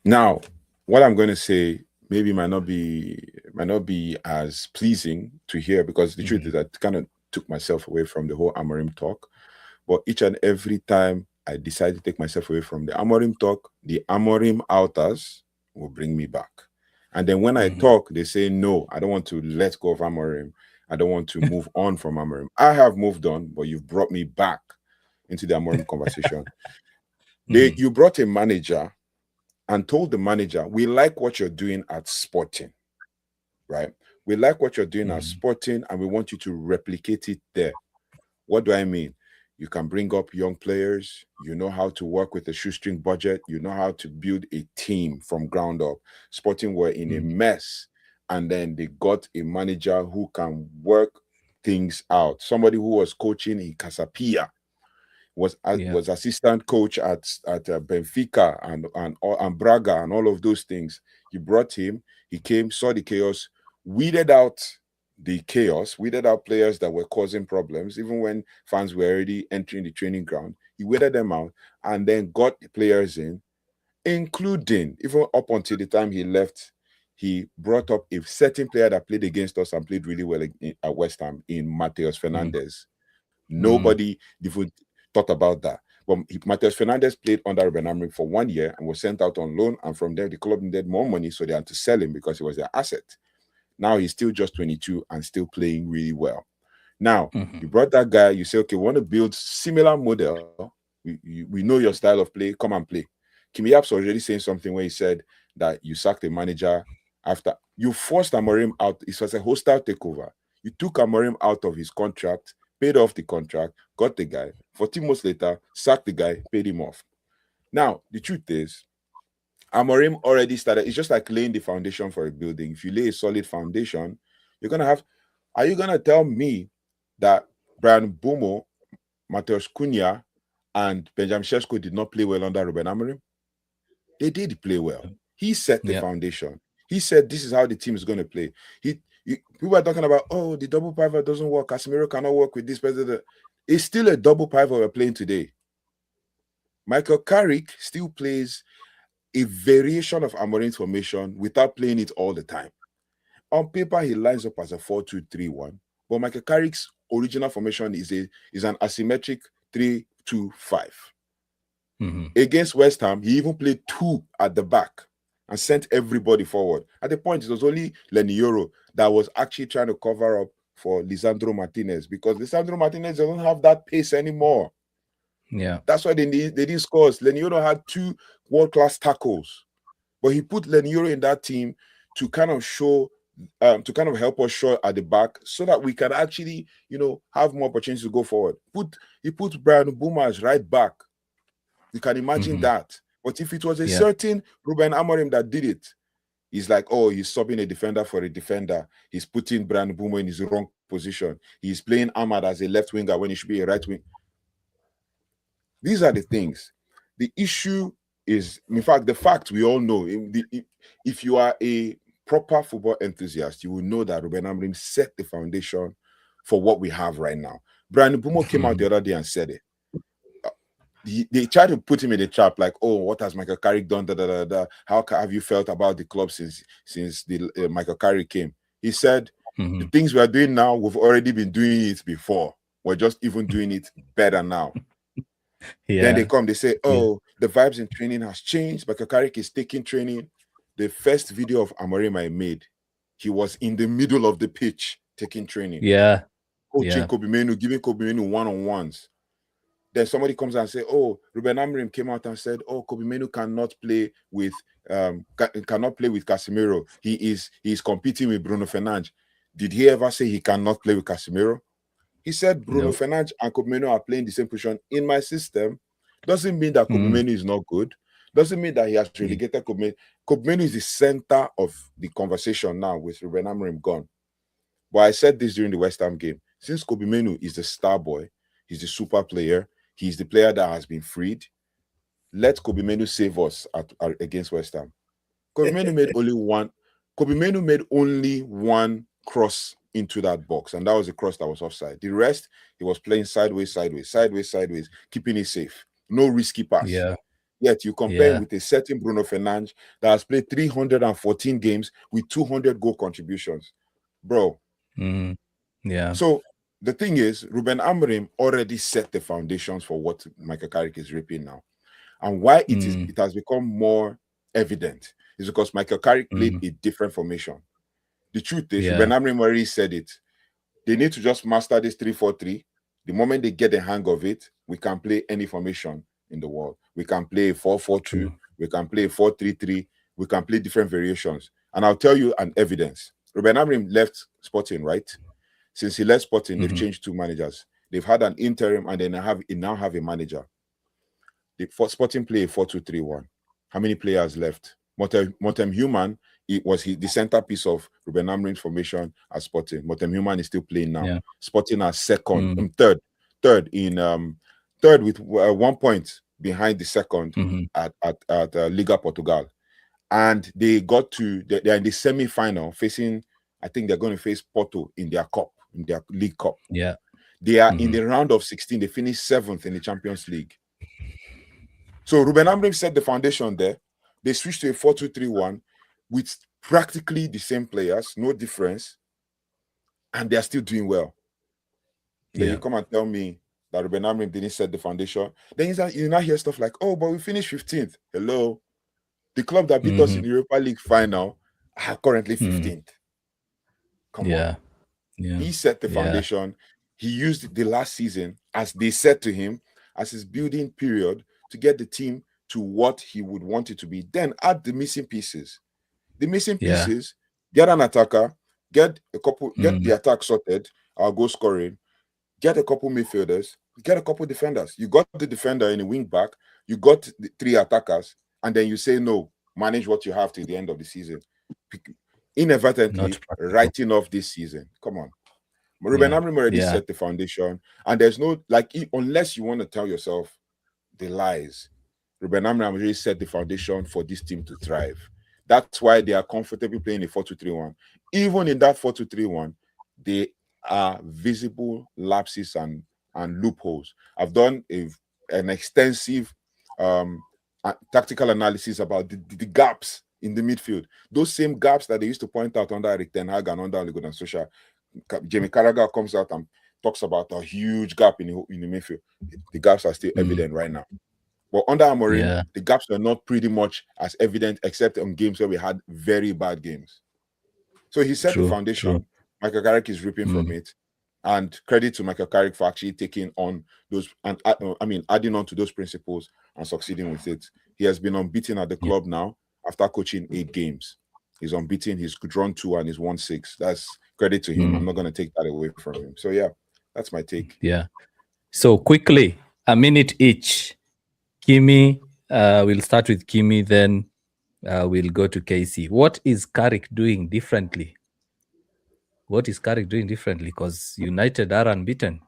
Now, what I'm going to say maybe might not be as pleasing to hear, because the truth is I kind of took myself away from the whole Amorim talk. But each and every time I decide to take myself away from the Amorim talk, the Amorim outers will bring me back. And then when I talk, they say, no, I don't want to let go of Amorim. I don't want to move on from Amorim. I have moved on, but you've brought me back into the Amorim conversation. You brought a manager and told the manager, we like what you're doing at Sporting, right? We like what you're doing at Sporting, and we want you to replicate it there. What do I mean? You can bring up young players. You know how to work with a shoestring budget. You know how to build a team from ground up. Sporting were in a mess, and then they got a manager who can work things out. Somebody who was coaching in Casapia, was assistant coach at Benfica and Braga and all of those things. You brought him. He came, saw the chaos, weeded out the chaos, weeded out players that were causing problems, even when fans were already entering the training ground. He weeded them out and then got the players in, including, even up until the time he left, he brought up a certain player that played against us and played really well at West Ham in Mateus Fernandes. Nobody even thought about that. But Mateus Fernandes played under Ruben Amorim for 1 year and was sent out on loan. And from there, the club needed more money, so they had to sell him because he was their asset. Now he's still just 22 and still playing really well. Now, you brought that guy, you say, okay, we want to build similar model. We know your style of play, come and play. Kimiyaps was already saying something where he said that you sacked a manager after you forced Amorim out. It was a hostile takeover. You took Amorim out of his contract, paid off the contract, got the guy. 14 months later, sacked the guy, paid him off. Now, the truth is, Amorim already started. It's just like laying the foundation for a building. If you lay a solid foundation, you're going to have... Are you going to tell me that Brian Bumo, Mateus Cunha, and Benjamin Sesko did not play well under Ruben Amorim? They did play well. He set the foundation. He said, this is how the team is going to play. People are talking about, oh, the double pivot doesn't work. Casemiro cannot work with this person. It's still a double pivot we're playing today. Michael Carrick still plays a variation of Amorim's formation without playing it all the time. On paper, he lines up as a 4-2-3-1, but Michael Carrick's original formation is an asymmetric 3-2-5. Against West Ham, he even played 2 at the back and sent everybody forward. At the point, it was only Lenioro that was actually trying to cover up for Lisandro Martinez, because Lisandro Martinez doesn't have that pace anymore. Yeah, that's why they didn't score. Lenioro had 2 world-class tackles, but he put Lenioro in that team to kind of show, to kind of help us show at the back, so that we can actually, have more opportunities to go forward. He put Brian Mbuma as right back. You can imagine that. But if it was a certain Ruben Amorim that did it, he's like, oh, he's subbing a defender for a defender. He's putting Brian Mbuma in his wrong position. He's playing Ahmad as a left winger when he should be a right wing. These are the things. The issue is, in fact, the fact we all know, if you are a proper football enthusiast, you will know that Ruben Amorim set the foundation for what we have right now. Brian Mbuma came out the other day and said it. They tried to put him in a trap, like, oh, what has Michael Carrick done? How have you felt about the club since the Michael Carrick came? He said, the things we are doing now, we've already been doing it before. We're just even doing it better now. Then they say, oh, the vibes in training has changed. Michael Carrick is taking training. The first video of Amorim I made, he was in the middle of the pitch taking training. Coaching Kobe Menu, giving Kobe Menu one-on-ones. Then somebody comes and say, oh, Ruben Amorim came out and said, oh, Kobe Menu cannot play with Casemiro. He is competing with Bruno Fernandes. Did he ever say he cannot play with Casemiro? He said Bruno Fernandes and Kobe Menu are playing the same position in my system. Doesn't mean that Kobe Menu is not good. Doesn't mean that he has relegated Kobe Menu. Kobe Menu is the center of the conversation now with Ruben Amorim gone. But I said this during the West Ham game. Since Kobe Menu is the star boy, he's the super player, he's the player that has been freed, let Kobe Menu save us against West Ham. Kobe Menu made only one cross into that box, and that was a cross that was offside. The rest, he was playing sideways, keeping it safe. No risky pass. Yet you compare with a certain Bruno Fernandes that has played 314 games with 200 goal contributions. Bro. So the thing is, Ruben Amorim already set the foundations for what Michael Carrick is reaping now. And why it has become more evident is because Michael Carrick played a different formation. The truth is, Yeah. Ruben Amorim already said it. They need to just master this 3-4-3. The moment they get the hang of it, we can play any formation in the world. We can play a 4-4-2. We can play a 4-3-3. We can play different variations. And I'll tell you an evidence. Ruben Amorim left Sporting, right? Since he left Sporting, they've changed 2 managers. They've had an interim, and then now have a manager. The Sporting play a 4-2-3-1. How many players left? Montem Human, the centerpiece of Ruben Amorim's formation at Sporting. Montem Human is still playing now. Yeah. Sporting are second, third with 1 point behind the second at Liga Portugal. And they're in the semi-final facing, I think they're going to face Porto in their cup, in their League Cup. Yeah. They are in the round of 16. They finished 7th in the Champions League. So Ruben Amorim set the foundation there. They switched to a 4-2-3-1 with practically the same players, no difference, and they're still doing well. Then you come and tell me that Ruben Amorim didn't set the foundation. Then you now hear stuff like, oh, but we finished 15th. Hello. The club that beat us in the Europa League final are currently 15th. Come on. Yeah. He set the foundation. He used the last season, as they said to him, as his building period to get the team to what he would want it to be. Then add the missing pieces. The missing pieces, get an attacker, get the attack sorted, our goal scoring, get a couple midfielders, get a couple defenders. You got the defender in a wing back, you got the 3 attackers, and then you say, no, manage what you have till the end of the season. Inadvertently writing off this season. Come on. Ruben Amorim already set the foundation, and there's no, unless you want to tell yourself the lies, Ruben Amorim already set the foundation for this team to thrive. That's why they are comfortably playing a 4-2-3-1. Even in that 4-2-3-1, there are visible lapses and loopholes. I've done an extensive tactical analysis about the gaps in the midfield. Those same gaps that they used to point out under Erik ten Hag and under Ole Gunnar Solskjaer. Jamie Carragher comes out and talks about a huge gap in the midfield. The gaps are still evident right now. But under Amorim, the gaps are not pretty much as evident, except on games where we had very bad games. So he set the foundation. Michael Carrick is reaping from it. And credit to Michael Carrick for actually taking on those, and adding on to those principles and succeeding with it. He has been unbeaten at the club now after coaching 8 games. He's unbeaten. He's drawn 2 and he's won 6. That's credit to him. I'm not going to take that away from him. So yeah, that's my take. Yeah. So quickly, a minute each. Kimi, we'll start with Kimi, then we'll go to KC. What is Carrick doing differently? Because United are unbeaten.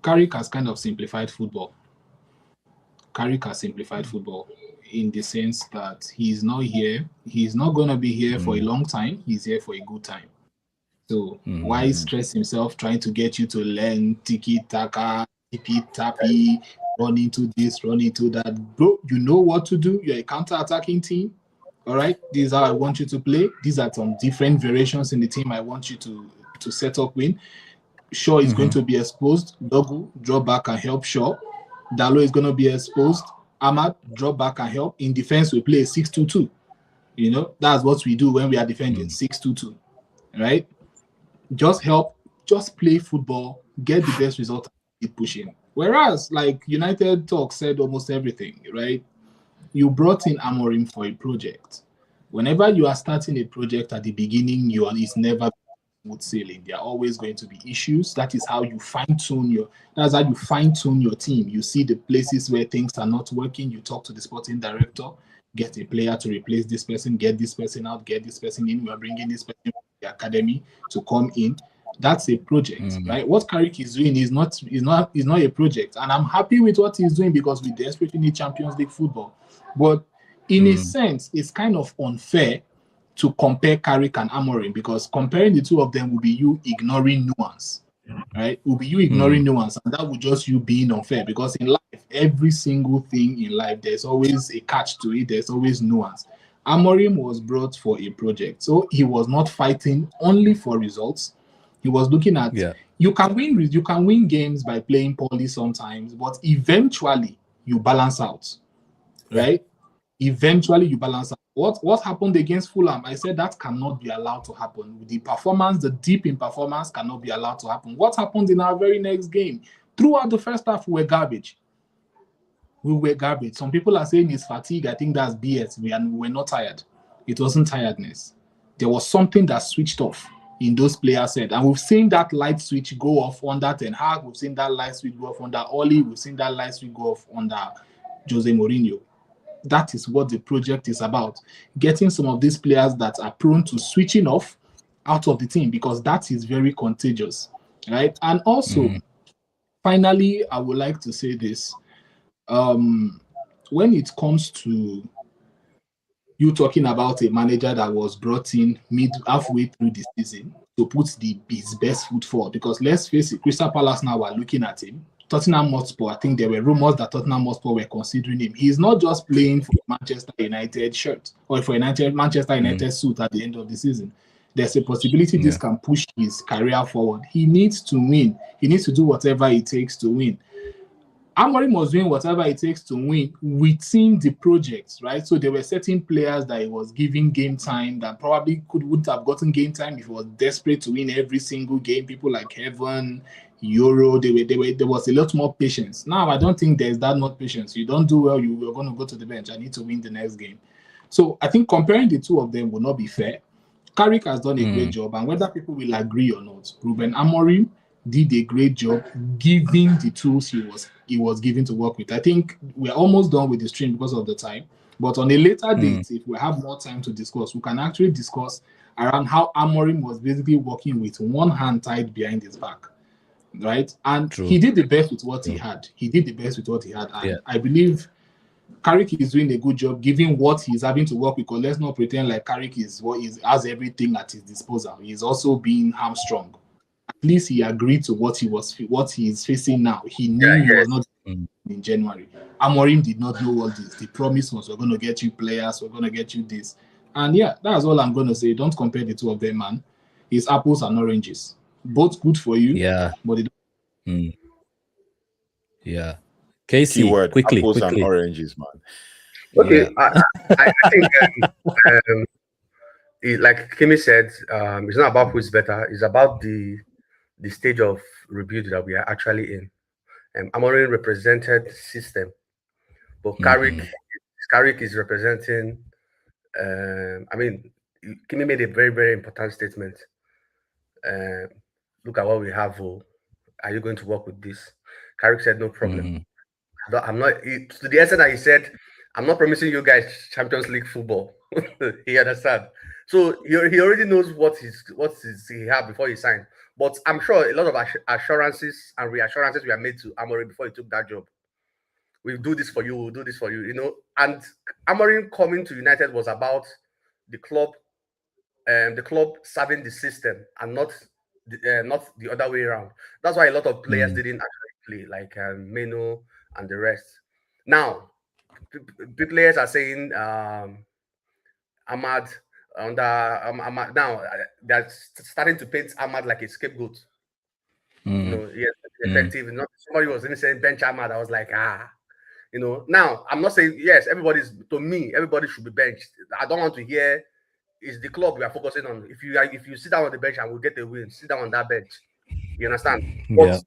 Carrick has kind of simplified football. Carrick has simplified football in the sense that he's not here. He's not going to be here for a long time. He's here for a good time. So why stress himself trying to get you to learn tiki-taka, tippy-tappy, run into this, run into that? Bro, you know what to do. You're a counter-attacking team. All right? This is how I want you to play. These are some different variations in the team I want you to set up with. Shaw is going to be exposed. Dogu, drop back and help Shaw. Dalo is going to be exposed. Ahmad, drop back and help. In defense, we play 6-2-2. You know, that's what we do when we are defending, 6-2-2. Right? Just help, just play football, get the best result, keep pushing. Whereas, like United Talk said almost everything, right? You brought in Amorim for a project. Whenever you are starting a project at the beginning, it's never smooth sailing. There are always going to be issues. That is how you fine-tune your team. You see the places where things are not working. You talk to the sporting director, get a player to replace this person, get this person out, get this person in. We are bringing this person from the academy to come in. That's a project, right? What Carrick is doing is not a project. And I'm happy with what he's doing because we desperately need Champions League football. But in a sense, it's kind of unfair to compare Carrick and Amorim because comparing the two of them will be you ignoring nuance, right? Will be you ignoring nuance, and that would just you being unfair because in life, every single thing in life, there's always a catch to it. There's always nuance. Amorim was brought for a project, so he was not fighting only for results. He was looking at you can win games by playing poorly sometimes, but eventually you balance out. right? Eventually you balance out. What happened against Fulham? I said that cannot be allowed to happen. The performance, the dip in performance cannot be allowed to happen. What happened in our very next game? Throughout the first half, we were garbage. We were garbage. Some people are saying it's fatigue. I think that's BS. We're not tired. It wasn't tiredness. There was something that switched off in those players' head. And we've seen that light switch go off under Ten Hag. We've seen that light switch go off under Oli. We've seen that light switch go off under Jose Mourinho. That is what the project is about. Getting some of these players that are prone to switching off out of the team, because that is very contagious, right? And also, finally, I would like to say this. When it comes to you talking about a manager that was brought in halfway through the season to put his best foot forward, because let's face it, Crystal Palace now are looking at him. Tottenham Hotspur, I think there were rumors that Tottenham Hotspur were considering him. He's not just playing for Manchester United shirt or for Manchester United suit at the end of the season. There's a possibility this can push his career forward. He needs to win. He needs to do whatever it takes to win. Amorim was doing whatever it takes to win within the project, right? So there were certain players that he was giving game time that probably wouldn't have gotten game time if he was desperate to win every single game. People like Heaven, Euro, there was a lot more patience. Now, I don't think there's that much patience. You don't do well, you're going to go to the bench. I need to win the next game. So I think comparing the two of them will not be fair. Carrick has done a great job, and whether people will agree or not, Ruben Amorim did a great job giving the tools he was given to work with. I think we're almost done with the stream because of the time, but on a later date, if we have more time to discuss, we can actually discuss around how Amorim was basically working with one hand tied behind his back, right? And he did the best with what he had. He did the best with what he had, and I believe Carrick is doing a good job given what he's having to work with. Because let's not pretend like Carrick has everything at his disposal. He's also being hamstrung. At least he agreed to what he's facing now. He knew he was not in January. Amorim did not know what this. The promise was, we're going to get you players, we're going to get you this. And yeah, that's all I'm going to say. Don't compare the two of them, man. It's apples and oranges. Both good for you. Yeah. But yeah. Casey, Keyword, quickly. and oranges, man. Okay, yeah. I think like Kimi said, it's not about who's better. It's about the stage of rebuild that we are actually in. Amorim represented system, but Carrick is representing. I mean, Kimi made a very, very important statement. Look at what we have. Are you going to work with this? Carrick said, no problem. I'm not, to the extent that he said, I'm not promising you guys Champions League football. He understand. So he already knows what he had before he signed. But I'm sure a lot of assurances and reassurances were made to Amorim before he took that job. We'll do this for you. We'll do this for you. You know, and Amorim coming to United was about the club serving the system and not the other way around. That's why a lot of players didn't actually play, like Meno and the rest. Now, the players are saying Ahmad Ahmad now they're starting to paint Ahmad like a scapegoat. You know, yes, effective. Not somebody was saying bench Ahmad. I was like, you know. Now I'm not saying yes. Everybody should be benched. I don't want to hear. It's the club we are focusing on. If you sit down on the bench and we'll get a win, sit down on that bench. You understand? But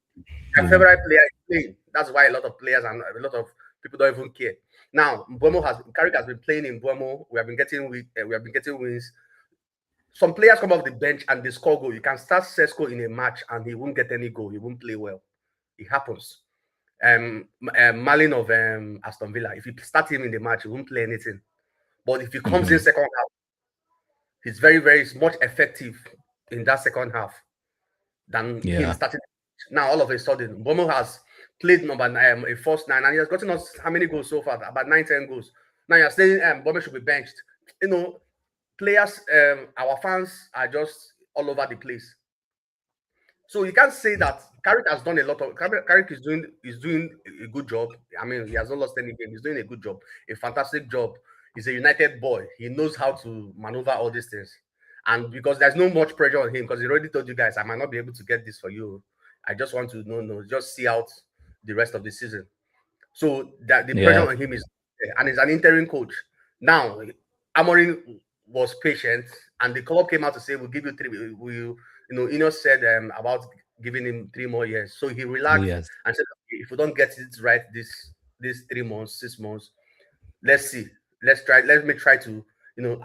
your favorite player is playing. That's why a lot of players and a lot of people don't even care. Now, Carrick has been playing in Buemo. We have been getting wins. Some players come off the bench and they score goal. You can start Sesko in a match and he won't get any goal. He won't play well. It happens. Malin of Aston Villa, if you start him in the match, he won't play anything. But if he comes in second half, he's very, very much effective in that second half than him starting. Now, all of a sudden, Buemo has played a first 9 and he has gotten us how many goals so far? About 9-10 goals. Now you're saying Buemo should be benched. You know, players, our fans are just all over the place. So you can't say that Carrick has done a lot of. Carrick is doing a good job. I mean, he has not lost any game. He's doing a good job, a fantastic job. He's a United boy. He knows how to maneuver all these things. And because there's no much pressure on him, because he already told you guys, I might not be able to get this for you. I just want to just see out the rest of the season. So that the pressure on him is and he's an interim coach. Now, Amorim was patient, and the club came out to say, "We'll give you 3. Ineos said about giving him 3 more years." So he relaxed and said, "If we don't get it right this 3 months, 6 months, let's see. Let me try to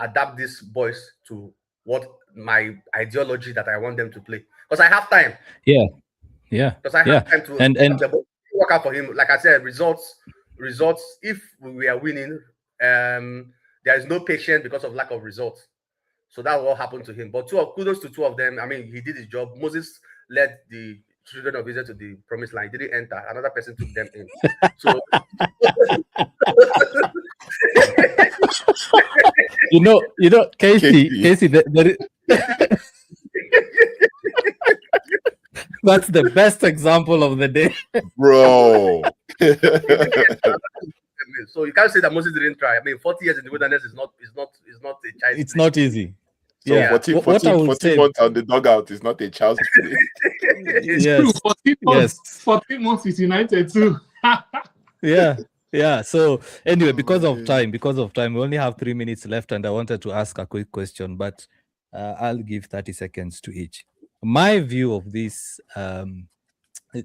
adapt these boys to what my ideology that I want them to play, because I have time." Yeah. Because I have time to and work out for him. Like I said, results. If we are winning, there is no patience because of lack of results. So that will happen to him. But kudos to 2 of them. I mean, he did his job. Moses led the children of Israel to the promised land. He didn't enter. Another person took them in. So Casey, that's the best example of the day, bro. So you can't say that Moses didn't try. I mean, 40 years in the wilderness is not a child's It's not easy. So yeah. 14 months on the dugout is not a child's play. True. 14 months with United too. Yeah. So anyway, because of time, we only have 3 minutes left, and I wanted to ask a quick question, but I'll give 30 seconds to each. My view of this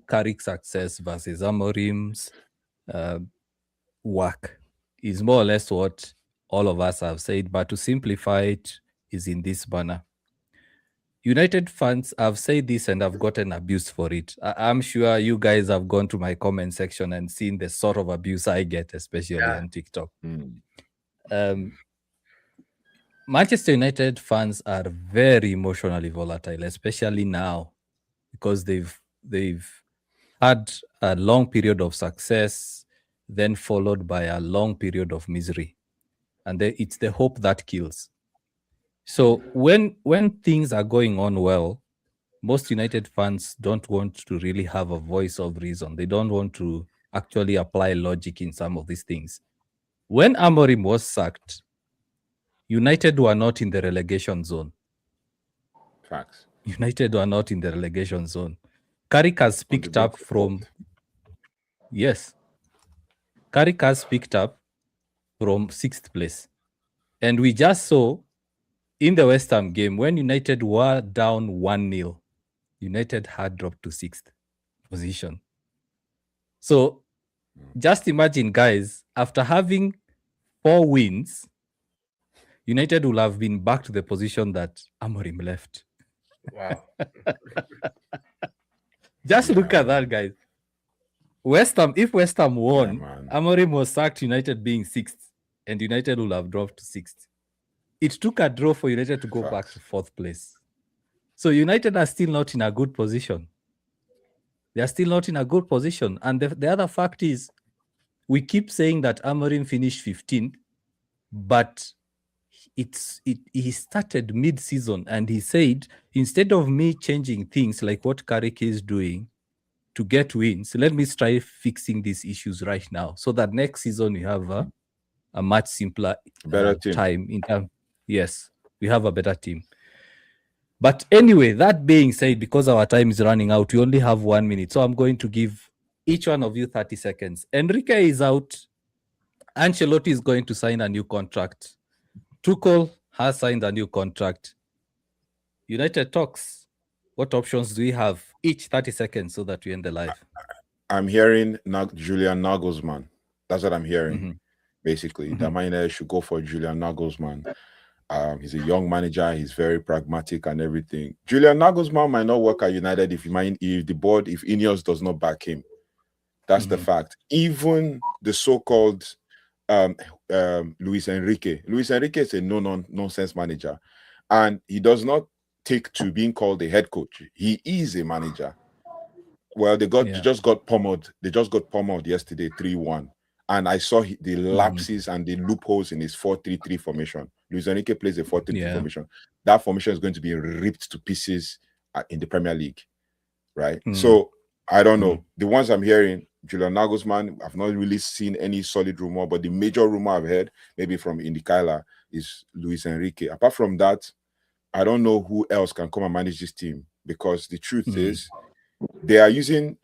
Carrick success versus Amorim's work is more or less what all of us have said, but to simplify it is in this manner. United fans have said this and have gotten abused for it. I'm sure you guys have gone to my comment section and seen the sort of abuse I get, especially on TikTok. Manchester United fans are very emotionally volatile, especially now, because they've had a long period of success, then followed by a long period of misery. And it's the hope that kills. So when things are going on well, most United fans don't want to really have a voice of reason. They don't want to actually apply logic in some of these things. When Amorim was sacked, United were not in the relegation zone. Facts. United were not in the relegation zone. Carrick has picked up from... Yes. Carrick has picked up from 6th place. And we just saw in the West Ham game, when United were down 1-0, United had dropped to 6th position. So just imagine, guys, after having 4 wins, United will have been back to the position that Amorim left. Wow. Just look at that, guys. If West Ham won, Amorim was sacked, United being 6th, and United will have dropped to 6th. It took a draw for United to go back to 4th place. So United are still not in a good position. They are still not in a good position. And the other fact is, we keep saying that Amorim finished 15th, but he started mid-season, and he said, instead of me changing things like what Carrick is doing to get wins, let me try fixing these issues right now, so that next season we have a much simpler time in terms. Yes, we have a better team. But anyway, that being said, because our time is running out, we only have 1 minute. So I'm going to give each one of you 30 seconds. Enrique is out. Ancelotti is going to sign a new contract. Tuchel has signed a new contract. United talks. What options do we have? Each 30 seconds so that we end the live. I'm hearing Julian Nagelsmann. That's what I'm hearing. Basically, the manager should go for Julian Nagelsmann. He's a young manager. He's very pragmatic and everything. Julian Nagelsmann might not work at United if Ineos does not back him. That's the fact. Even the so-called Luis Enrique. Luis Enrique is a no-nonsense manager, and he does not take to being called a head coach. He is a manager. Well, they just got pummeled. They just got pummeled yesterday, 3-1. And I saw the lapses and the loopholes in his 4-3-3 formation. Luis Enrique plays a 4-3-3 formation. That formation is going to be ripped to pieces in the Premier League, right? So I don't know. The ones I'm hearing, Julian Nagelsmann, I've not really seen any solid rumor, but the major rumor I've heard, maybe from Indicala, is Luis Enrique. Apart from that, I don't know who else can come and manage this team, because the truth is they are using,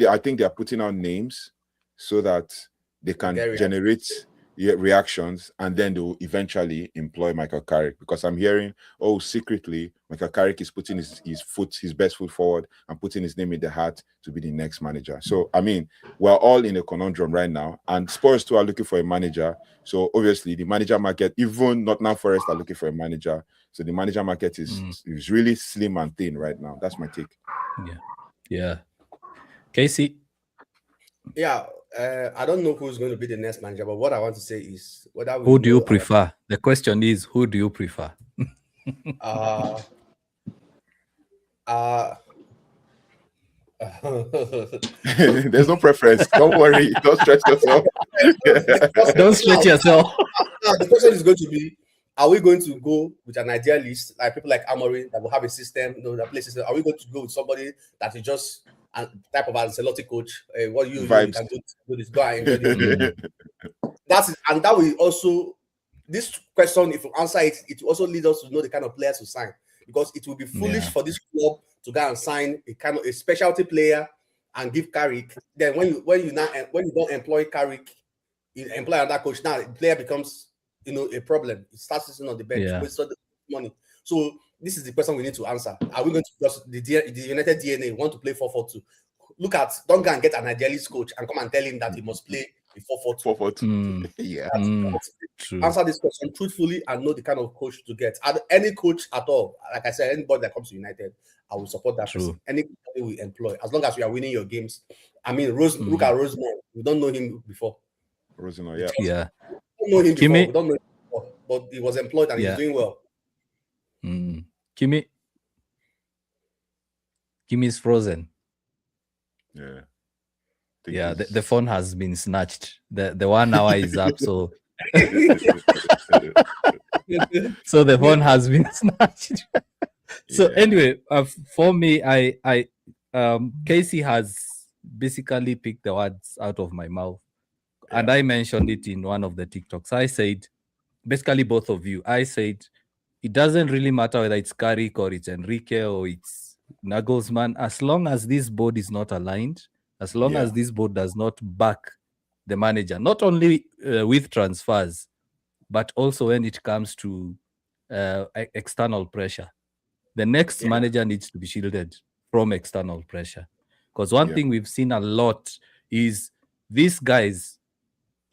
I think they are putting out names so that they can generate reactions, and then they'll eventually employ Michael Carrick, because I'm hearing, oh, secretly Michael Carrick is putting his best foot forward and putting his name in the hat to be the next manager. So I mean, we're all in a conundrum right now, and Spurs too are looking for a manager. So obviously the manager market, even Nottingham Forest are looking for a manager. So the manager market is really slim and thin right now. That's my take. Yeah. Casey? Yeah, I don't know who's going to be the next manager, but what I want to say is whether who do you prefer? The question is, who do you prefer? There's no preference. Don't worry. Don't stretch yourself. Don't stretch yourself. The question is going to be: are we going to go with an idealist, like people like Amory, that will have a system, that plays system? Are we going to go with somebody that is just a type of Ancelotti coach? What you can do this, go and enjoy the That's it. And that will also, this question, if you answer it, it will also lead us to know the kind of players to sign, because it will be foolish for this club to go and sign a kind of a specialty player and give Carrick. Then when you don't employ Carrick, you employ another coach. Now the player becomes a problem. It starts sitting on the bench, waste money. So this is the question we need to answer. Are we going to just the United DNA want to play 4-4-2? Look at, don't go and get an idealist coach and come and tell him that he must play a 4-4-2. Yeah. Answer this question truthfully and know the kind of coach to get. Any coach at all, like I said, anybody that comes to United, I will support that person. Anybody we employ, as long as we are winning your games. I mean, look at Rosemont. We don't know him before. Rosemont, We don't know him before. We don't know him before, but he was employed and he's doing well. Kimi is frozen. Yeah. The phone has been snatched. The 1 hour is up, so so the phone has been snatched. So anyway, for me, I Casey has basically picked the words out of my mouth, and I mentioned it in one of the TikToks. I said, basically both of you, I said it doesn't really matter whether it's Carrick or it's Enrique or it's Nagelsmann, as long as this board is not aligned, as long as this board does not back the manager, not only with transfers, but also when it comes to external pressure. The next manager needs to be shielded from external pressure. Because one thing we've seen a lot is these guys,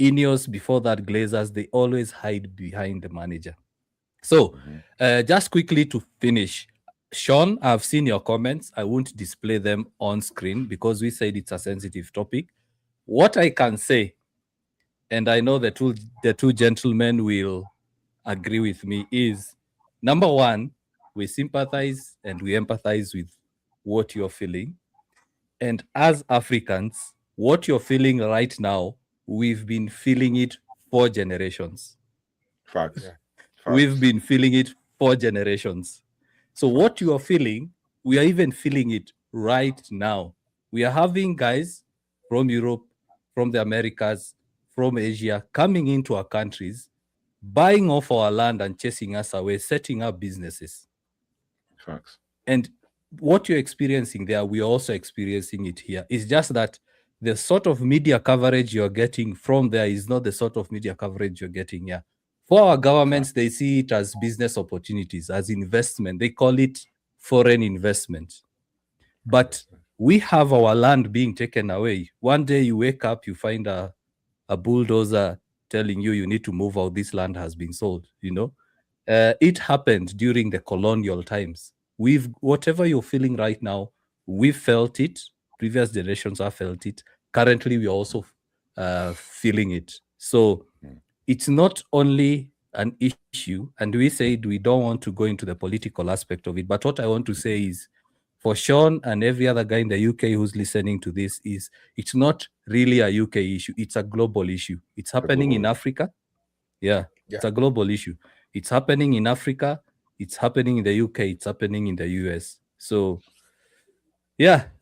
Ineos, before that Glazers, they always hide behind the manager. So just quickly to finish, Sean, I've seen your comments. I won't display them on screen because we said it's a sensitive topic. What I can say, and I know the two gentlemen will agree with me, is number one, we sympathize and we empathize with what you're feeling. And as Africans, what you're feeling right now, we've been feeling it for generations. Facts. We've been feeling it for generations. So what you are feeling, we are even feeling it right now. We are having guys from Europe, from the Americas, from Asia, coming into our countries, buying off our land and chasing us away, setting up businesses. Facts. And what you're experiencing there, we're also experiencing it here. It's just that the sort of media coverage you're getting from there is not the sort of media coverage you're getting here. For our governments, they see it as business opportunities, as investment. They call it foreign investment. But we have our land being taken away. One day you wake up, you find a bulldozer telling you need to move out. This land has been sold, It happened during the colonial times. Whatever you're feeling right now, we felt it. Previous generations have felt it. Currently, we're also feeling it. So it's not only an issue, and we said we don't want to go into the political aspect of it, but what I want to say is, for Sean and every other guy in the UK who's listening to this, is it's not really a UK issue. It's a global issue. It's happening in Africa. It's a global issue. It's happening in Africa. It's happening in the UK. It's happening in the US. So,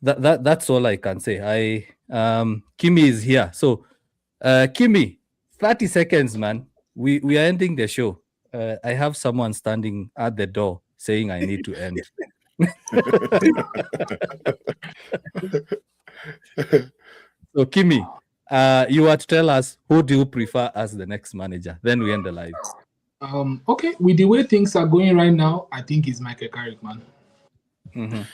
that's all I can say. Kimi is here. So, Kimi, 30 seconds, man. We are ending the show. I have someone standing at the door saying I need to end. So, Kimi, You are to tell us who do you prefer as the next manager. Then we end the live. Okay, with the way things are going right now, I think it's Michael Carrick, man.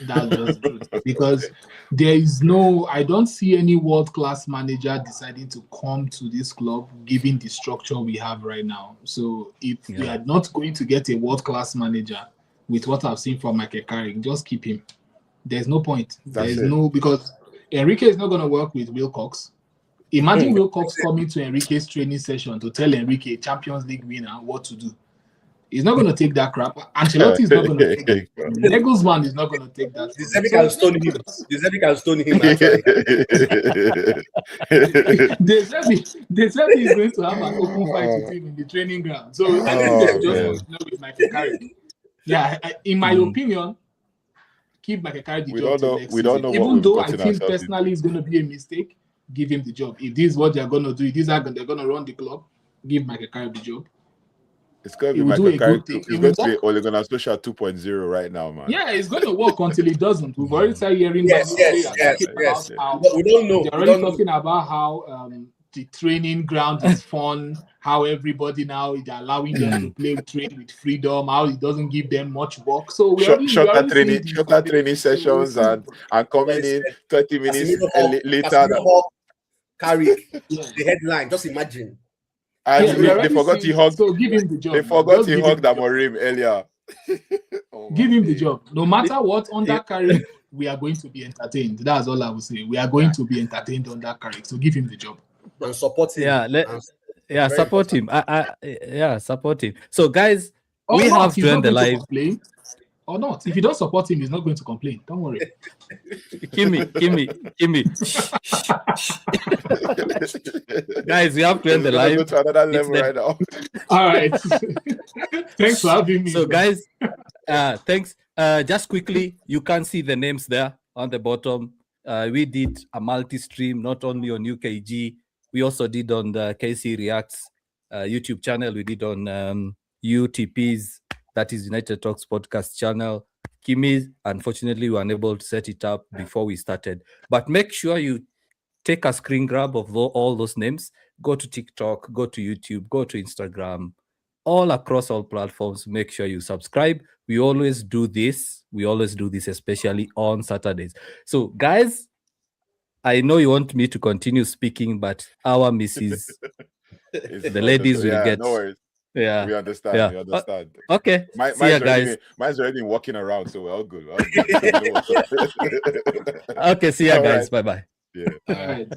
That's just the truth. Because there is I don't see any world-class manager deciding to come to this club given the structure we have right now. So if we are not going to get a world-class manager with what I've seen from Michael Carrick, just keep him. There's no point. Because Enrique is not going to work with Wilcox. Imagine Wilcox coming to Enrique's training session to tell Enrique, Champions League winner, what to do. He's not going to take that crap. Ancelotti is not going to take it. Nagelsmann is not going to take that. The Zebi can stone him. The Zebi can stone him. The Zebi is going to have an open fight with him in the training ground. So I think just with Michael Carrick. Yeah, in my opinion, keep Michael Carrick the job till next season. Even though I think personally it's going to be a mistake, give him the job. If this is what they're going to do, if this is how they're going to run the club, give Michael Carrick the job. It's going to be Michael Carrick. It's going to be Ole Gunnar Solskjaer 2.0 right now, man. Yeah, it's going to work until it doesn't. We've already started hearing yes. We don't know. They're already talking about how the training ground is fun, how everybody now is allowing them to train with freedom, how it doesn't give them much work. So shorter training sessions and coming in 30 minutes later. Carrick, the headline, just imagine. They forgot he hugged. So give him the job. They forgot he hugged Amorim earlier. Give him the job. No matter what, under Carrick, we are going to be entertained. That's all I will say. We are going to be entertained under Carrick. So give him the job. And support him. Support him. Support him. So guys, we have to end the live. Or not. If you don't support him, he's not going to complain. Don't worry. Kimi. Guys, we have to end the live. Go to another level right now. All right. Thanks for having me. So guys, thanks. Just quickly, you can see the names there on the bottom. We did a multi-stream, not only on UKG. We also did on the KC Reacts YouTube channel. We did on UTP's, that is United Talks podcast channel. Kimi, unfortunately, we were unable to set it up before we started. But make sure you take a screen grab of all those names. Go to TikTok, go to YouTube, go to Instagram, all across all platforms. Make sure you subscribe. We always do this. Especially on Saturdays. So, guys, I know you want me to continue speaking, but our missus, the ladies will get. No worries. Yeah, we understand. Yeah. We understand. Okay. See ya, guys. Mine's already been walking around, so we're all good. Okay. See ya, guys. Bye bye. Yeah. All right.